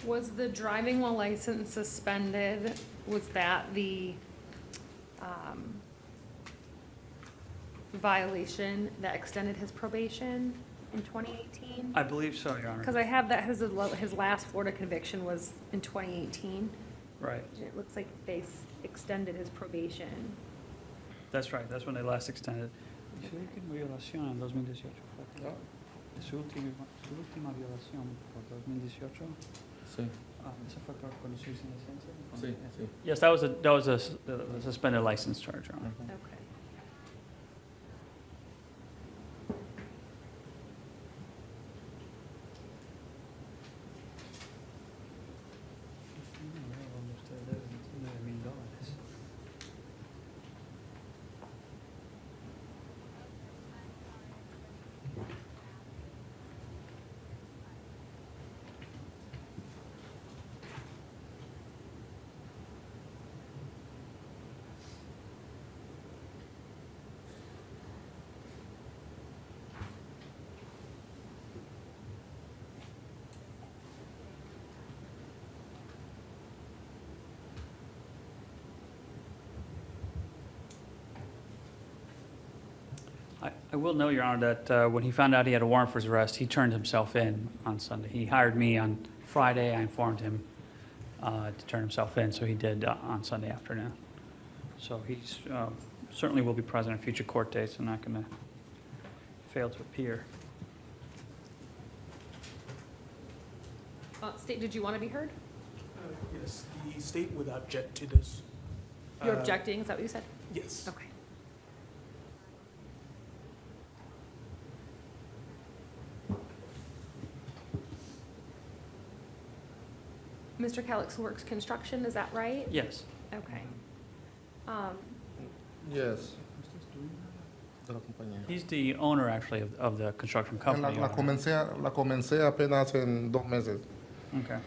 Was the driving while license suspended, was that the violation that extended his probation in 2018? I believe so, Your Honor. Because I have that his last Florida conviction was in 2018. Right. It looks like they extended his probation. That's right, that's when they last extended. Su última violación en 2018 fue. Su última violación por 2018. Sí. Sí, sí. Yes, that was a suspended license charge, Your Honor. Okay. I will note, Your Honor, that when he found out he had a warrant for his arrest, he turned himself in on Sunday. He hired me on Friday. I informed him to turn himself in, so he did on Sunday afternoon. So he's certainly will be present at future court dates. I'm not going to fail to appear. State, did you want to be heard? Yes, the state would object to this. You're objecting, is that what you said? Yes. Okay. Mr. Calix works construction, is that right? Yes. Okay. Yes. He's the owner, actually, of the construction company. La comencé apenas en 2 meses. Okay.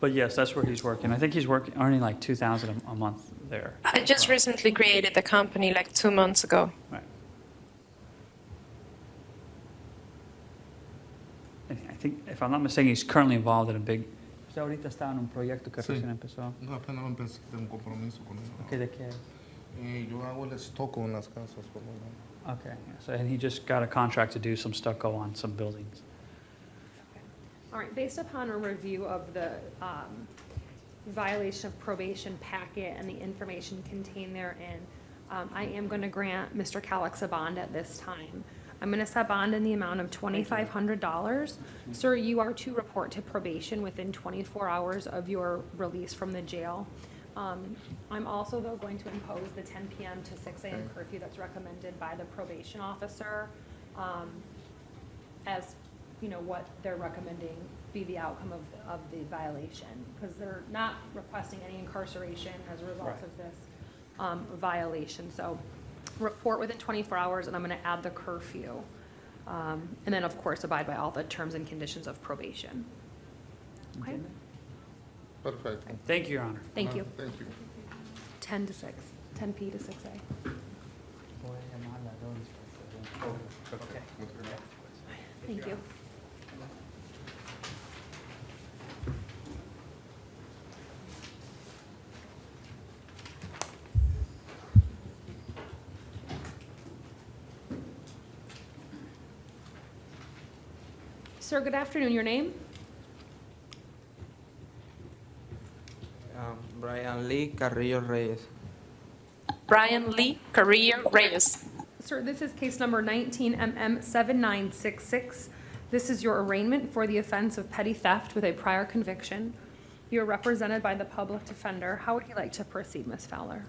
But yes, that's where he's working. I think he's earning like $2,000 a month there. I just recently created the company like 2 months ago. Right. I think, if I'm not mistaken, he's currently involved in a big... ¿Usted ahorita está en un proyecto que recién empezó? No, apenas empecé un compromiso con él. Okay, ¿de qué? Yo hago el estoco en las casas. Por lo menos. Okay, yeah, so, and he just got a contract to do some stucco on some buildings. All right, based upon a review of the violation of probation packet and the information contained therein, I am going to grant Mr. Calix a bond at this time. I'm going to set bond in the amount of $2,500. Sir, you are to report to probation within 24 hours of your release from the jail. I'm also, though, going to impose the 10 p.m. to 6 a.m. curfew that's recommended by the probation officer as, you know, what they're recommending be the outcome of the violation, because they're not requesting any incarceration as a result of this violation. So report within 24 hours, and I'm going to add the curfew. And then, of course, abide by all the terms and conditions of probation. Okay? Perfect. Thank you, Your Honor. Thank you. Thank you. 10 to 6, 10 p to 6 a. Okay. Thank you. Sir, good afternoon. Your name? Brian Lee Carrillo Reyes. Brian Lee Carrillo Reyes. Sir, this is case number 19MM7966. This is your arraignment for the offense of petty theft with a prior conviction. You are represented by the public defender. How would you like to proceed, Ms. Fowler?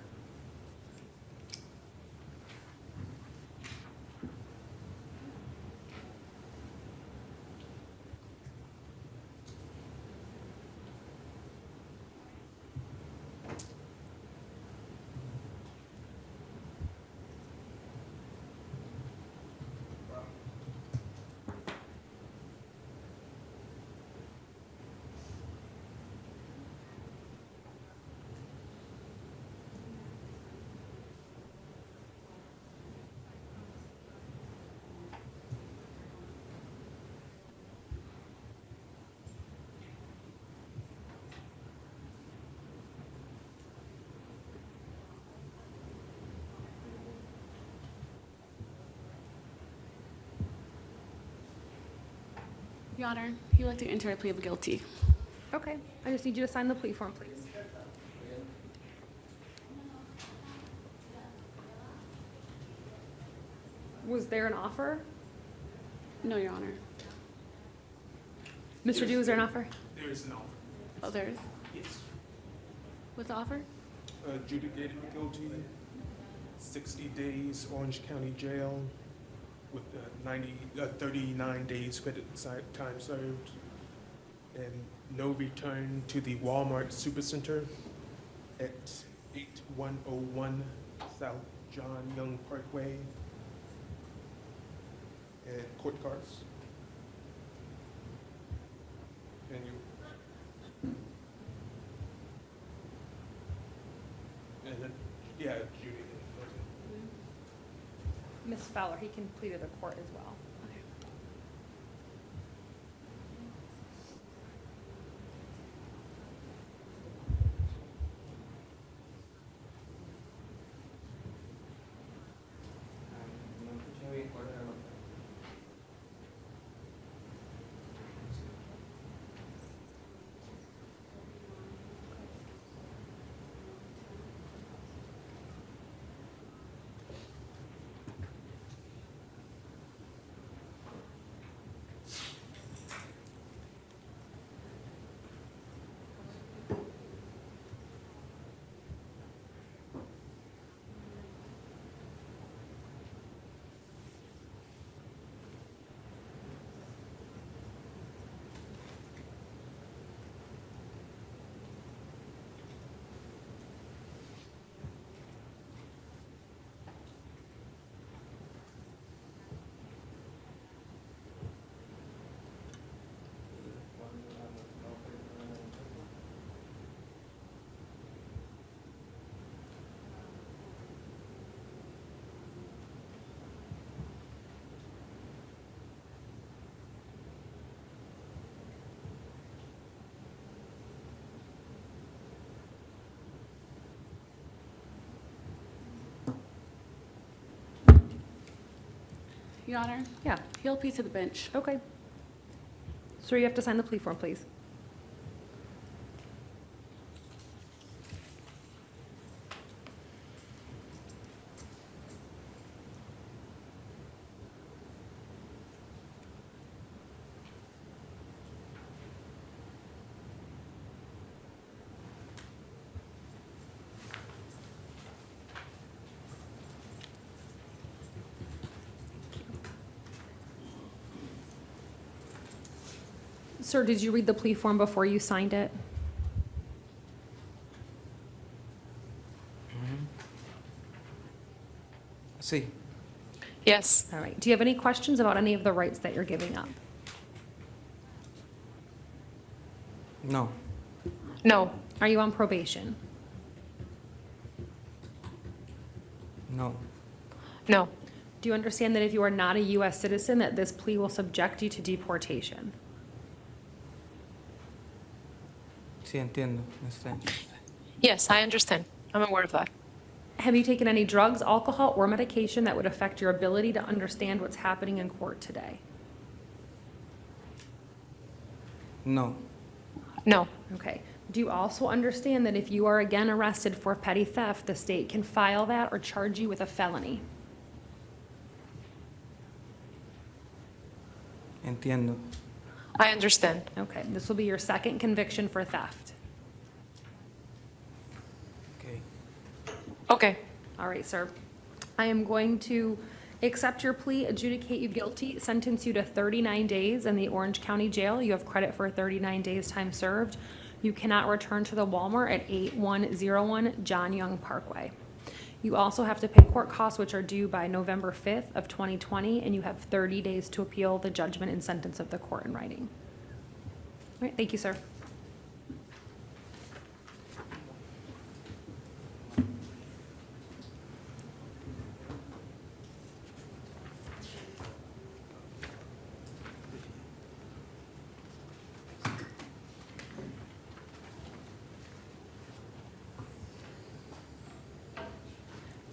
Your Honor, you would like to enter a plea of guilty. Okay, I just need you to sign the plea form, please. Was there an offer? No, Your Honor. Mr. Dew, is there an offer? There is an offer. Oh, there is? Yes. What's the offer? Adjudicated guilty, 60 days Orange County Jail with 39 days credit time served, and no return to the Walmart Supercenter at 8101 South John Young Parkway, and court cards. And you. And then, yeah, Judy. Ms. Fowler, he can plead to the court as well. Your Honor, Yeah, he'll plead to the bench. okay. Sir, you have to sign the plea form, please. Sir, did you read the plea form before you signed it? Sí. Yes. All right. Do you have any questions about any of the rights that you're giving up? No. No. Are you on probation? No. No. Do you understand that if you are not a U.S. citizen, that this plea will subject you to deportation? Sí, entiendo. Understand. Yes, I understand. I'm aware of that. Have you taken any drugs, alcohol, or medication that would affect your ability to understand what's happening in court today? No. No. Okay. Do you also understand that if you are again arrested for petty theft, the state can file that or charge you with a felony? Entiendo. I understand. Okay. This will be your second conviction for theft. Okay. Okay. All right, sir. I am going to accept your plea, adjudicate you guilty, sentence you to 39 days in the Orange County Jail. You have credit for 39 days time served. You cannot return to the Walmart at 8101 John Young Parkway. You also have to pay court costs, which are due by November 5th of 2020, and you have 30 days to appeal the judgment and sentence of the court in writing. All right, thank you, sir.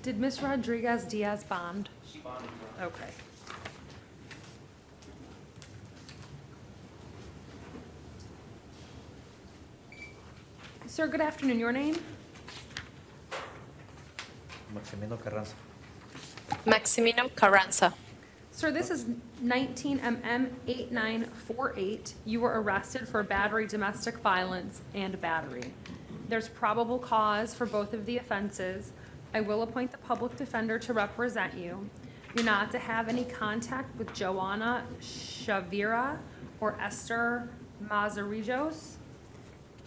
Did Ms. Rodriguez Diaz bond? She bonded. Okay. Sir, good afternoon. Your name? Maximino Carranza. Maximino Carranza. Sir, this is 19 MM 8948. You were arrested for battery, domestic violence, and battery. There's probable cause for both of the offenses. I will appoint the public defender to represent you. You're not to have any contact with Joanna Shavira or Esther Mazarijos.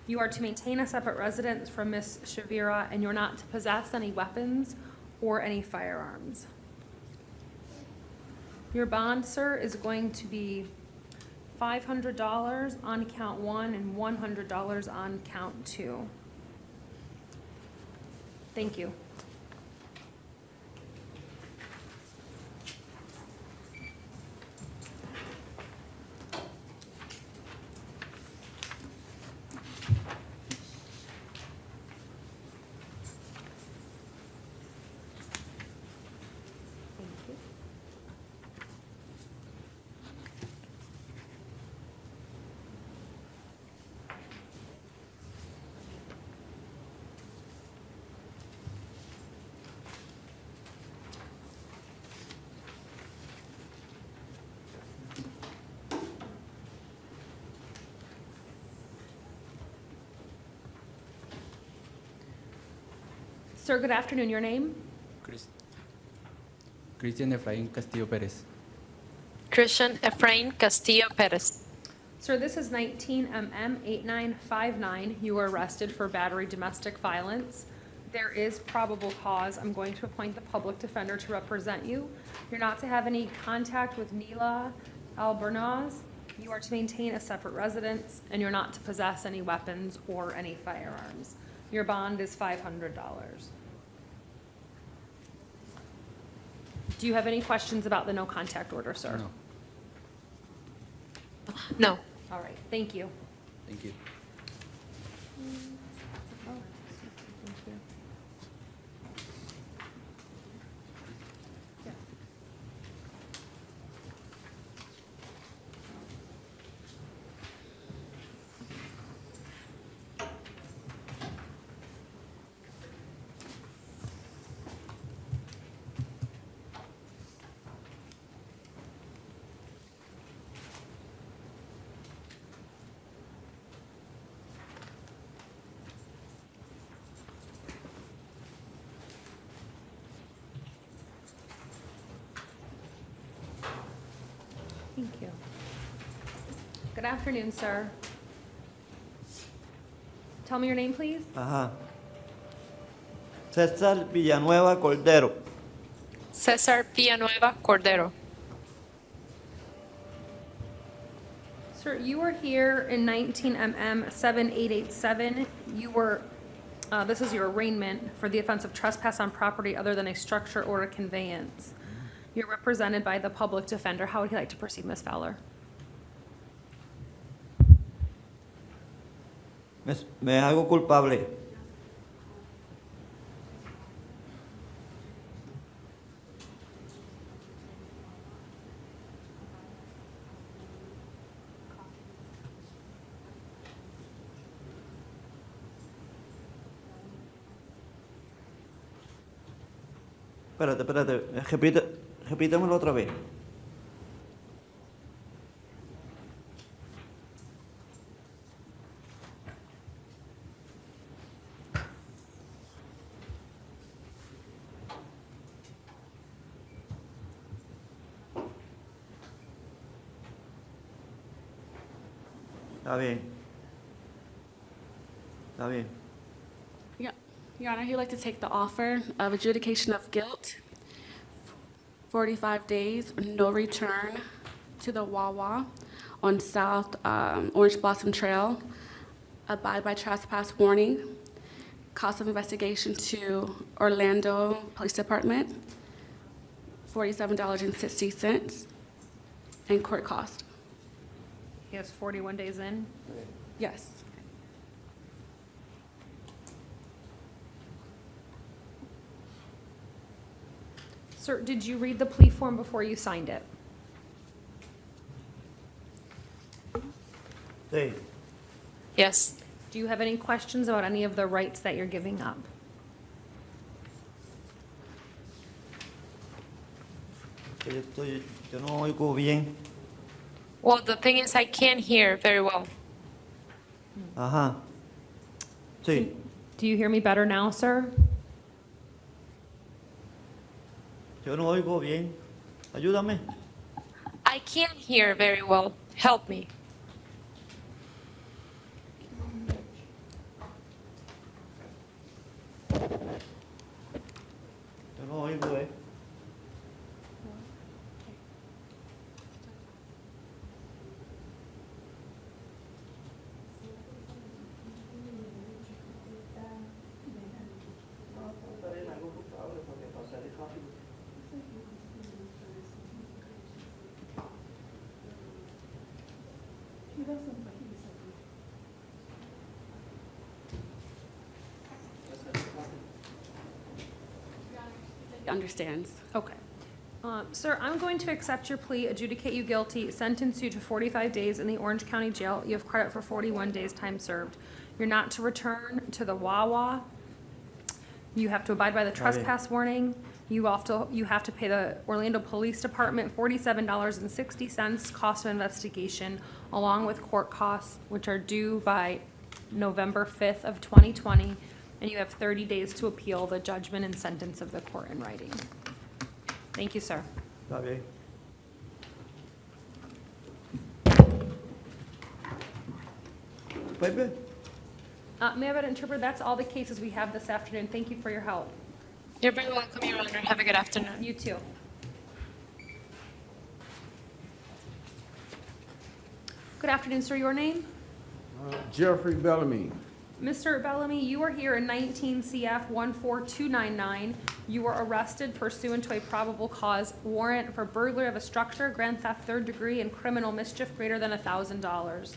You are to maintain a separate residence from Ms. Shavira, and you're not to possess any weapons or any firearms. Your bond, sir, is going to be $500 on count 1 and $100 on count 2. Thank you. Sir, good afternoon. Your name? Cristian Efraín Castillo Pérez. Christian Efrain Castillo Perez. Sir, this is 19 MM 8959. You were arrested for battery, domestic violence. There is probable cause. I'm going to appoint the public defender to represent you. You're not to have any contact with Nila Albernaz. You are to maintain a separate residence, and you're not to possess any weapons or any firearms. Your bond is $500. Do you have any questions about the no contact order, sir? No. No. All right, thank you. Thank you. Thank you. Good afternoon, sir. Tell me your name, please. Ajá. César Villanueva Cordero. Cesar Villanueva Cordero. Sir, you were here in 19 MM 7887. You were, this is your arraignment for the offense of trespass on property other than a structure or a conveyance. You're represented by the public defender. How would you like to proceed, Ms. Fowler? Me hago culpable. Espérate. Repítemelo otra vez. Está bien. Yeah, Your Honor, he'd like to take the offer of adjudication of guilt, 45 days, no return to the Wawa on South Orange Blossom Trail, abide by trespass warning, cost of investigation to Orlando Police Department, $47.60, and court cost. He has 41 days in. Yes. Sir, did you read the plea form before you signed it? Sí. Yes. Do you have any questions about any of the rights that you're giving up? que yo no oigo bien. Well, the thing is, I can't hear very well. Ajá. Sí. Do you hear me better now, sir? Yo no oigo bien. Ayúdame. I can't hear very well. Help me. Yo no oigo, Understands. Okay. Sir, I'm going to accept your plea, adjudicate you guilty, sentence you to 45 days in the Orange County Jail. You have credit for 41 days' time served. You're not to return to the Wawa. You have to abide by the trespass warning. You have to pay the Orlando Police Department $47.60 cost of investigation, along with court costs, which are due by November 5th of 2020. And you have 30 days to appeal the judgment and sentence of the court in writing. Thank you, sir. Está bien. Pepe? May I have an interpreter? That's all the cases we have this afternoon. Thank you for your help. You're very welcome, Your Honor. Have a good afternoon. You too. Good afternoon, sir. Your name? Jeffrey Bellamy. Mr. Bellamy, you are here in 19 CF 14299. You were arrested pursuant to a probable cause warrant for burglary of a structure, grand theft third degree, and criminal mischief greater than $1,000.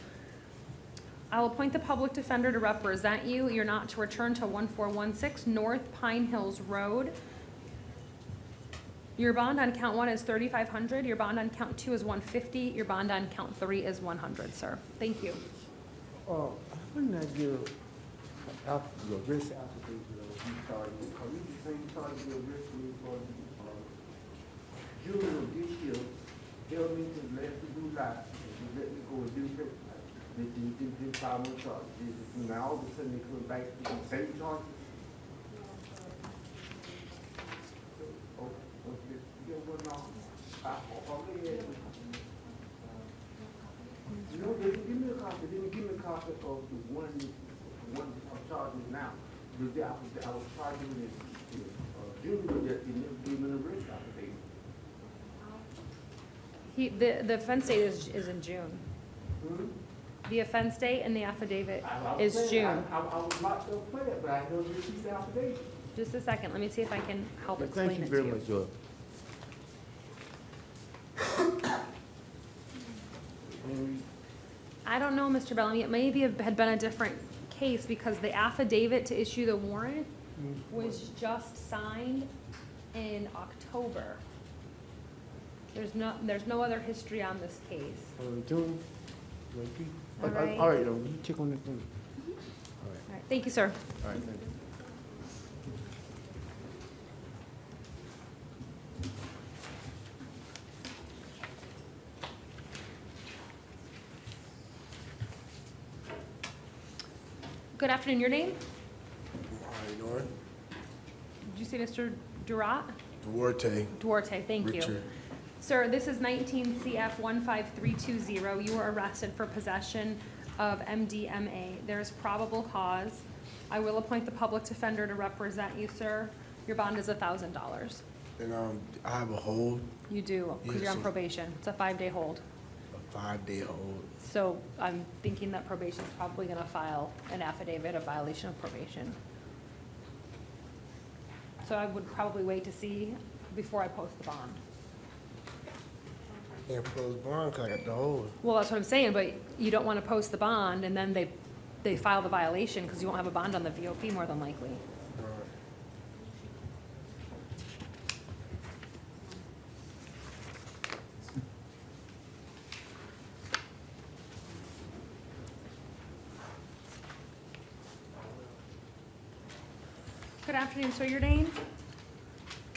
I will appoint the public defender to represent you. You're not to return to 1416 North Pine Hills Road. Your bond on count 1 is $3,500. Your bond on count 2 is $150. Your bond on count 3 is $100, sir. Thank you. When I give your risk application, you started, are you the same started your risk for June of this year, held me to let me do life, and let me go and do it. They didn't file no charges. Now all of a sudden they come back to the same charges. No, they didn't give me a copy. They didn't give me a copy of the one I'm charging now. I was charging with June, but they never gave me the risk application. The offense date is in June. The offense date and the affidavit is June. I was locked up for that, but I never received the affidavit. Just a second, let me see if I can help explain Thank you it to very you. much, Joy. I don't know, Mr. Bellamy, it maybe had been a different case because the affidavit to issue the warrant was just signed in October. There's no other history on this case. June. All right. All right, you check on that thing. All right, thank you, sir. All right, thank you. Good afternoon, your name? How you doing? Did you say Mr. Durat? Duarte. Duarte, thank you. Richard. Sir, this is 19 CF 15320. You were arrested for possession of MDMA. There is probable cause. I will appoint the public defender to represent you, sir. Your bond is $1,000. And I have a hold, You do, because Yes, you're on sir. probation. It's a 5-day hold. a 5-day hold. So I'm thinking that probation's probably gonna file an affidavit of violation of probation. So I would probably wait to see before I post the bond. Can't close bond 'cause I got the hold. Well, that's what I'm saying, but you don't wanna post the bond and then they file the violation, because you won't have a bond on the VOP more than likely. Good afternoon, sir, your name?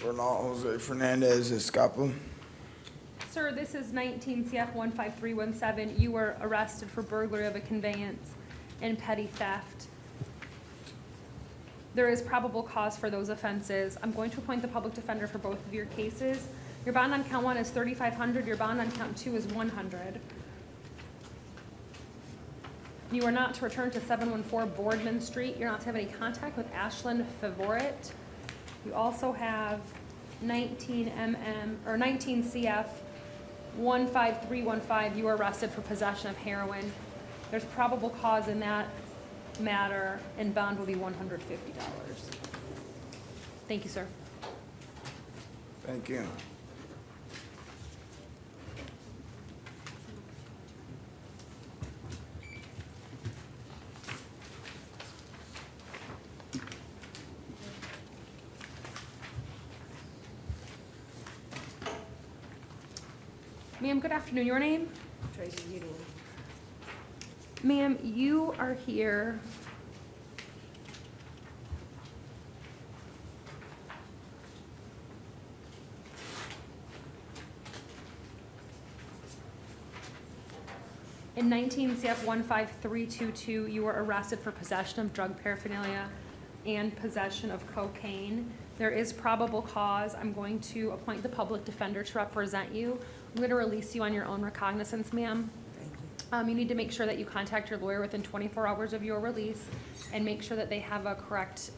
Ronald Jose Fernandez Escapa. Sir, this is 19 CF 15317. You were arrested for burglary of a conveyance and petty theft. There is probable cause for those offenses. I'm going to appoint the public defender for both of your cases. Your bond on count 1 is $3,500. Your bond on count 2 is $100. You are not to return to 714 Boardman Street. You're not to have any contact with Ashlyn Favorit. You also have 19 CF 15315. You were arrested for possession of heroin. There's probable cause in that matter, and bond will be $150. Thank you, sir. Thank you. Ma'am, good afternoon. Your name? Tracy Gideon. Ma'am, you are here. In 19 CF 15322, you were arrested for possession of drug paraphernalia and possession of cocaine. There is probable cause. I'm going to appoint the public defender to represent you. I'm going to release you on your own recognizance, ma'am. You need to make sure that you contact your lawyer within 24 hours of your release and make sure that they have a correct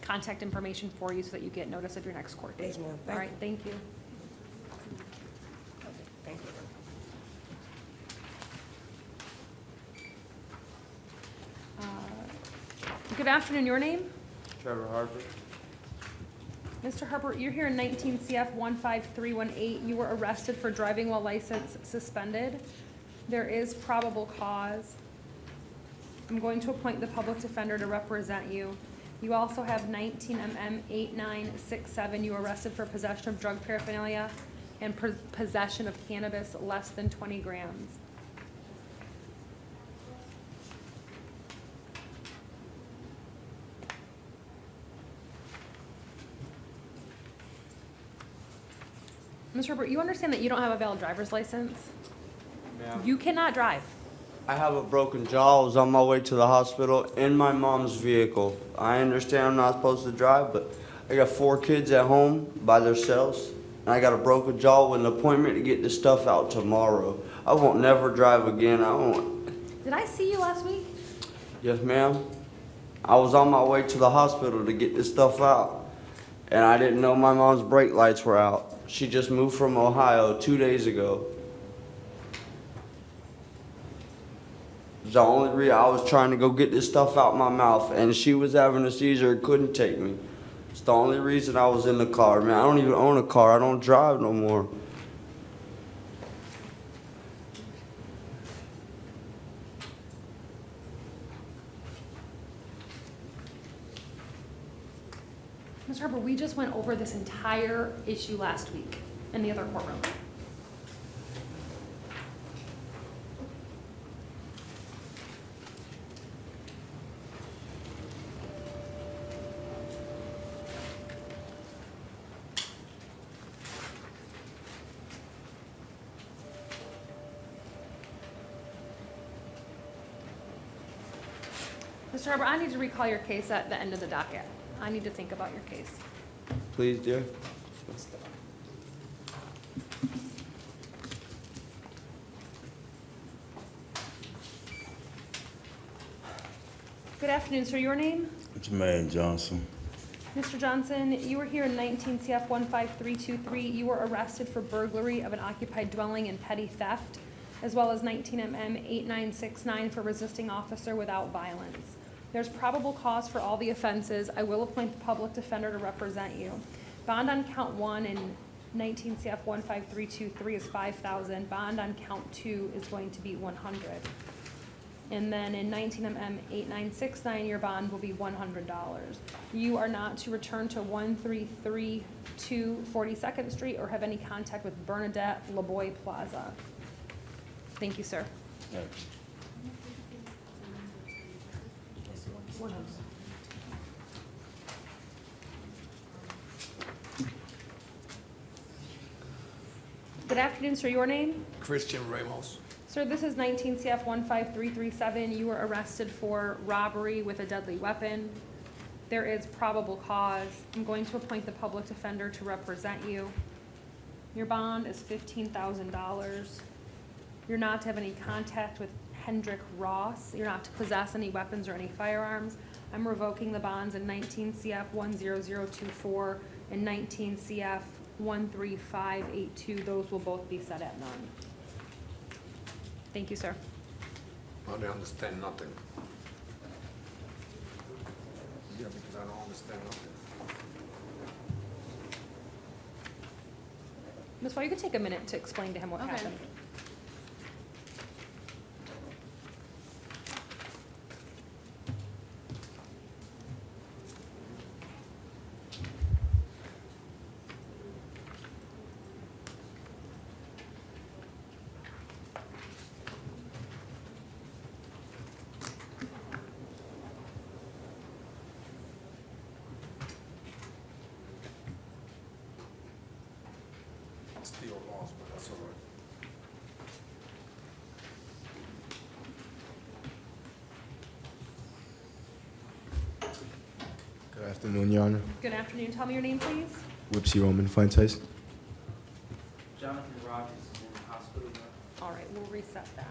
contact information for you so that you get notice of your next court date. Yes, ma'am. All right, thank you. Thank you. Good afternoon. Your name? Trevor Harper. Mr. Harper, you're here in 19 CF 15318. You were arrested for driving while license suspended. There is probable cause. I'm going to appoint the public defender to represent you. You also have 19 MM 8967. You were arrested for possession of drug paraphernalia and possession of cannabis less than 20 grams. Mr. Herbert, you understand that you don't have a valid driver's license? Ma'am. You cannot drive. I have a broken jaw. I was on my way to the hospital in my mom's vehicle. I understand I'm not supposed to drive, but I got 4 kids at home by themselves, and I got a broken jaw with an appointment to get this stuff out tomorrow. I won't never drive again. I won't. Did I see you last week? Yes, ma'am. I was on my way to the hospital to get this stuff out, and I didn't know my mom's brake lights were out. She just moved from Ohio 2 days ago. The only reason I was trying to go get this stuff out my mouth, and she was having a seizure and couldn't take me. It's the only reason I was in the car, man. I don't even own a car. I don't drive no more. Mr. Harper, we just went over this entire issue last week in the other courtroom. Mr. Harper, I need to recall your case at the end of the docket. I need to think about your case. Please, dear. Good afternoon, sir. Your name? Jermaine Johnson. Mr. Johnson, you were here in 19 CF 15323. You were arrested for burglary of an occupied dwelling and petty theft, as well as 19 MM 8969 for resisting officer without violence. There's probable cause for all the offenses. I will appoint the public defender to represent you. Bond on count 1 in 19 CF 15323 is $5,000. Bond on count 2 is going to be $100. And then in 19 MM 8969, your bond will be $100. You are not to return to 1332 42nd Street or have any contact with Bernadette LaBoy Plaza. Thank you, sir. Good afternoon, sir. Your name? Christian Ramos. Sir, this is 19 CF 15337. You were arrested for robbery with a deadly weapon. There is probable cause. I'm going to appoint the public defender to represent you. Your bond is $15,000. You're not to have any contact with Hendrick Ross. You're not to possess any weapons or any firearms. I'm revoking the bonds in 19 CF 10024 and 19 CF 13582. Those will both be set at none. Thank you, sir. I don't understand nothing. Yeah, because I don't understand nothing. Ms. Wall, you could take a minute to explain to him what Okay. happened. Still lost, but that's all right. Good afternoon, Your Honor. Good afternoon. Tell me your name, please. Whipsy Roman Fuentes. Jonathan Rogers is in the hospital now. All right, we'll reset that.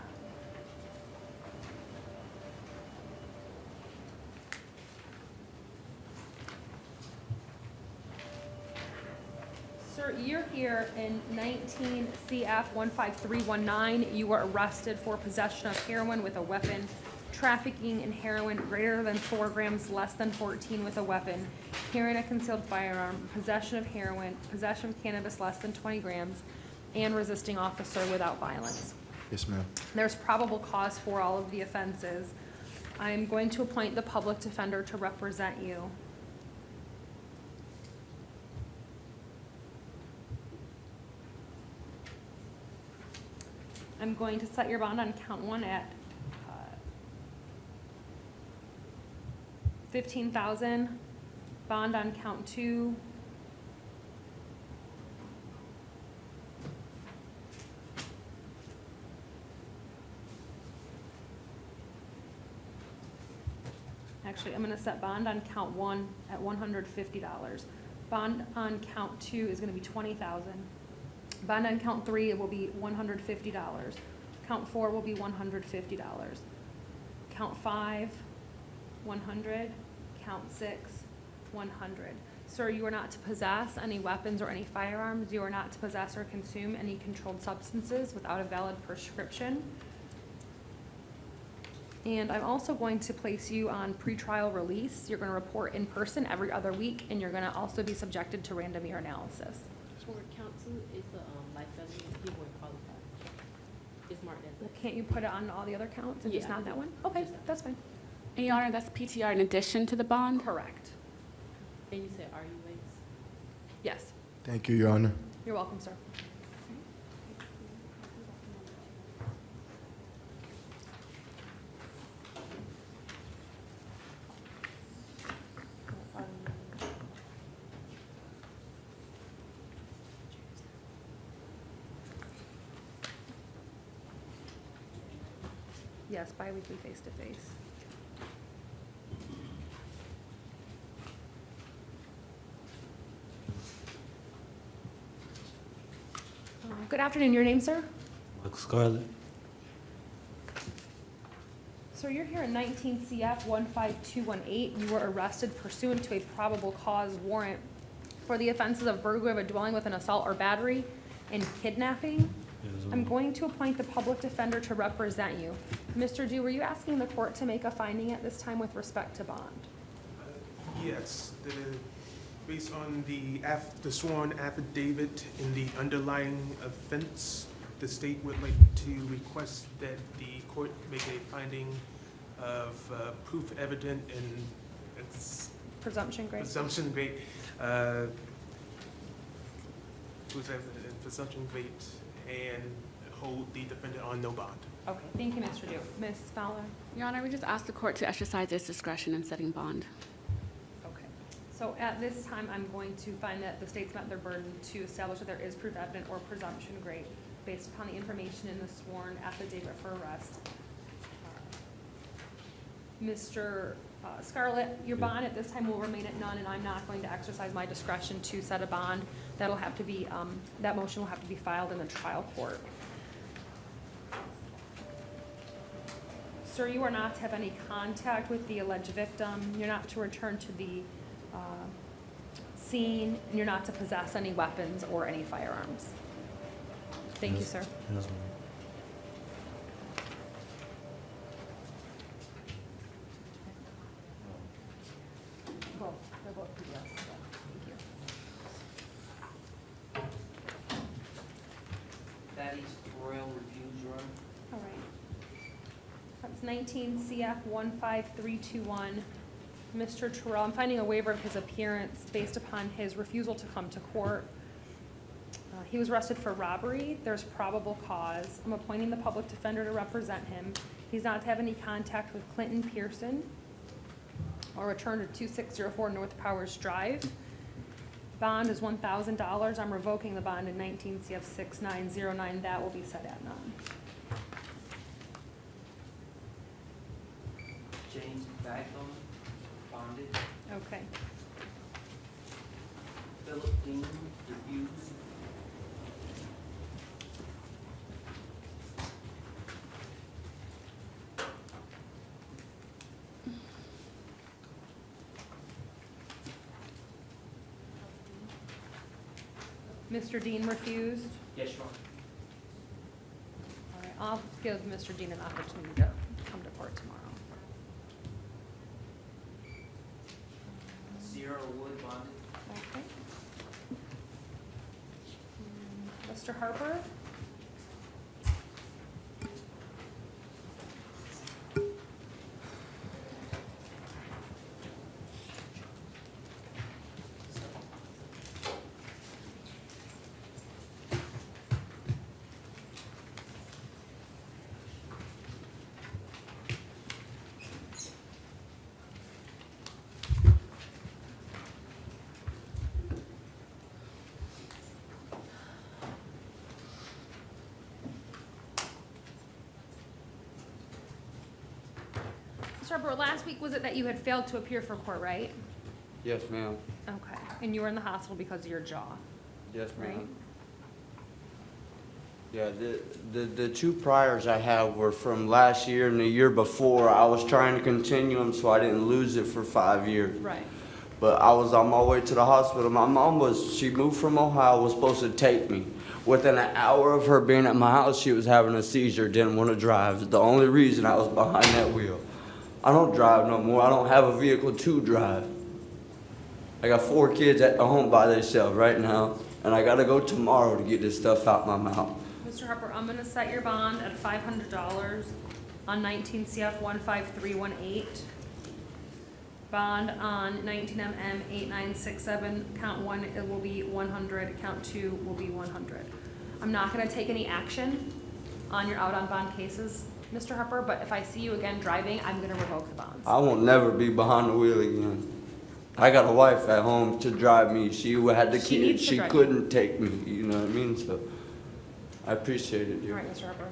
Sir, you're here in 19 CF 15319. You were arrested for possession of heroin with a weapon, trafficking in heroin greater than 4 grams, less than 14 with a weapon, carrying a concealed firearm, possession of heroin, possession of cannabis less than 20 grams, and resisting officer without violence. Yes, ma'am. There's probable cause for all of the offenses. I'm going to appoint the public defender to represent you. I'm going to set your bond on count 1 at $15,000. Bond on count 2. Actually, I'm gonna set bond on count 1 at $150. Bond on count 2 is gonna be $20,000. Bond on count 3, it will be $150. Count 4 will be $150. Count 5, 100. Count 6, 100. Sir, you are not to possess any weapons or any firearms. You are not to possess or consume any controlled substances without a valid prescription. And I'm also going to place you on pretrial release. You're gonna report in person every other week, and you're gonna also be subjected to random ear analysis. For count 2, it's a life felony, he won't qualify. It's marked as a. Can't you put it on all the other counts and just Yeah. not that one? Okay, that's fine. And Your Honor, that's PTR in addition to the bond? Correct. And you said, are you ways? Yes, Thank you, Your Honor. you're welcome, sir. Yes, bi-weekly face-to-face. Good afternoon, your name, sir? Michael Scarlett. Sir, you're here in 19 CF 15218. You were arrested pursuant to a probable cause warrant for the offenses of burglary of a dwelling with an assault or battery and kidnapping. I'm going to appoint the public defender to represent you. Mr. Dew, were you asking the court to make a finding at this time with respect to bond? Yes, based on the sworn affidavit in the underlying offense, the state would like to request that the court make a finding of proof evident and Presumption grade? presumption rate, proof evident and presumption rate, and hold the defendant on no bond. Okay, thank you, Mr. Dew. Ms. Fowler? Your Honor, we just asked the court to exercise its discretion in setting bond. Okay. So at this time, I'm going to find that the state's met their burden to establish that there is proof evident or presumption great based upon the information in the sworn affidavit for arrest. Mr. Scarlett, your bond at this time will remain at none, and I'm not going to exercise my discretion to set a bond. That'll have to be, that motion will have to be filed in the trial court. Sir, you are not to have any contact with the alleged victim. You're not to return to the scene, and you're not to possess any weapons or any firearms. Thank you, sir. Yes, ma'am. Well, they're both PDFs, so thank you. That is Royal Reviews, Your Honor. All right. That's 19 CF 15321. Mr. Terrell, I'm finding a waiver of his appearance based upon his refusal to come to court. He was arrested for robbery. There's probable cause. I'm appointing the public defender to represent him. He's not to have any contact with Clinton Pearson or return to 2604 North Powers Drive. Bond is $1,000. I'm revoking the bond in 19 CF 6909. That will be set at none. James Bagdon, bonded. Okay. Philip Dean, refused. Mr. Dean refused. Yes, Your Honor. All right, I'll give Mr. Dean an opportunity to come to court tomorrow. Sierra Wood, bonded. Okay. Mr. Harper? Mr. Harper, last week was it that you had failed to appear for court, right? Yes, ma'am. Okay, and you were in the hospital because of your jaw, Yes, right? ma'am. Yeah, the two priors I have were from last year and the year before. I was trying to continue them so I didn't lose it for 5 years. Right. But I was on my way to the hospital. My mom she moved from Ohio, was supposed to take me. Within an hour of her being at my house, she was having a seizure, didn't want to drive. The only reason I was behind that wheel. I don't drive no more. I don't have a vehicle to drive. I got 4 kids at the home by themselves right now, and I gotta go tomorrow to get this stuff out my mouth. Mr. Harper, I'm gonna set your bond at $500 on 19 CF 15318. Bond on 19 MM 8967, count 1, it will be 100, count 2 will be 100. I'm not gonna take any action on your out on bond cases, Mr. Harper, but if I see you again driving, I'm gonna revoke the bonds. I won't never be behind the wheel again. I got a wife at home to drive me. She had the She kids. needs to She drive couldn't take me, you know what I mean? So I appreciate it, All dear. right, Mr. Harper.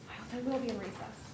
I will be in recess.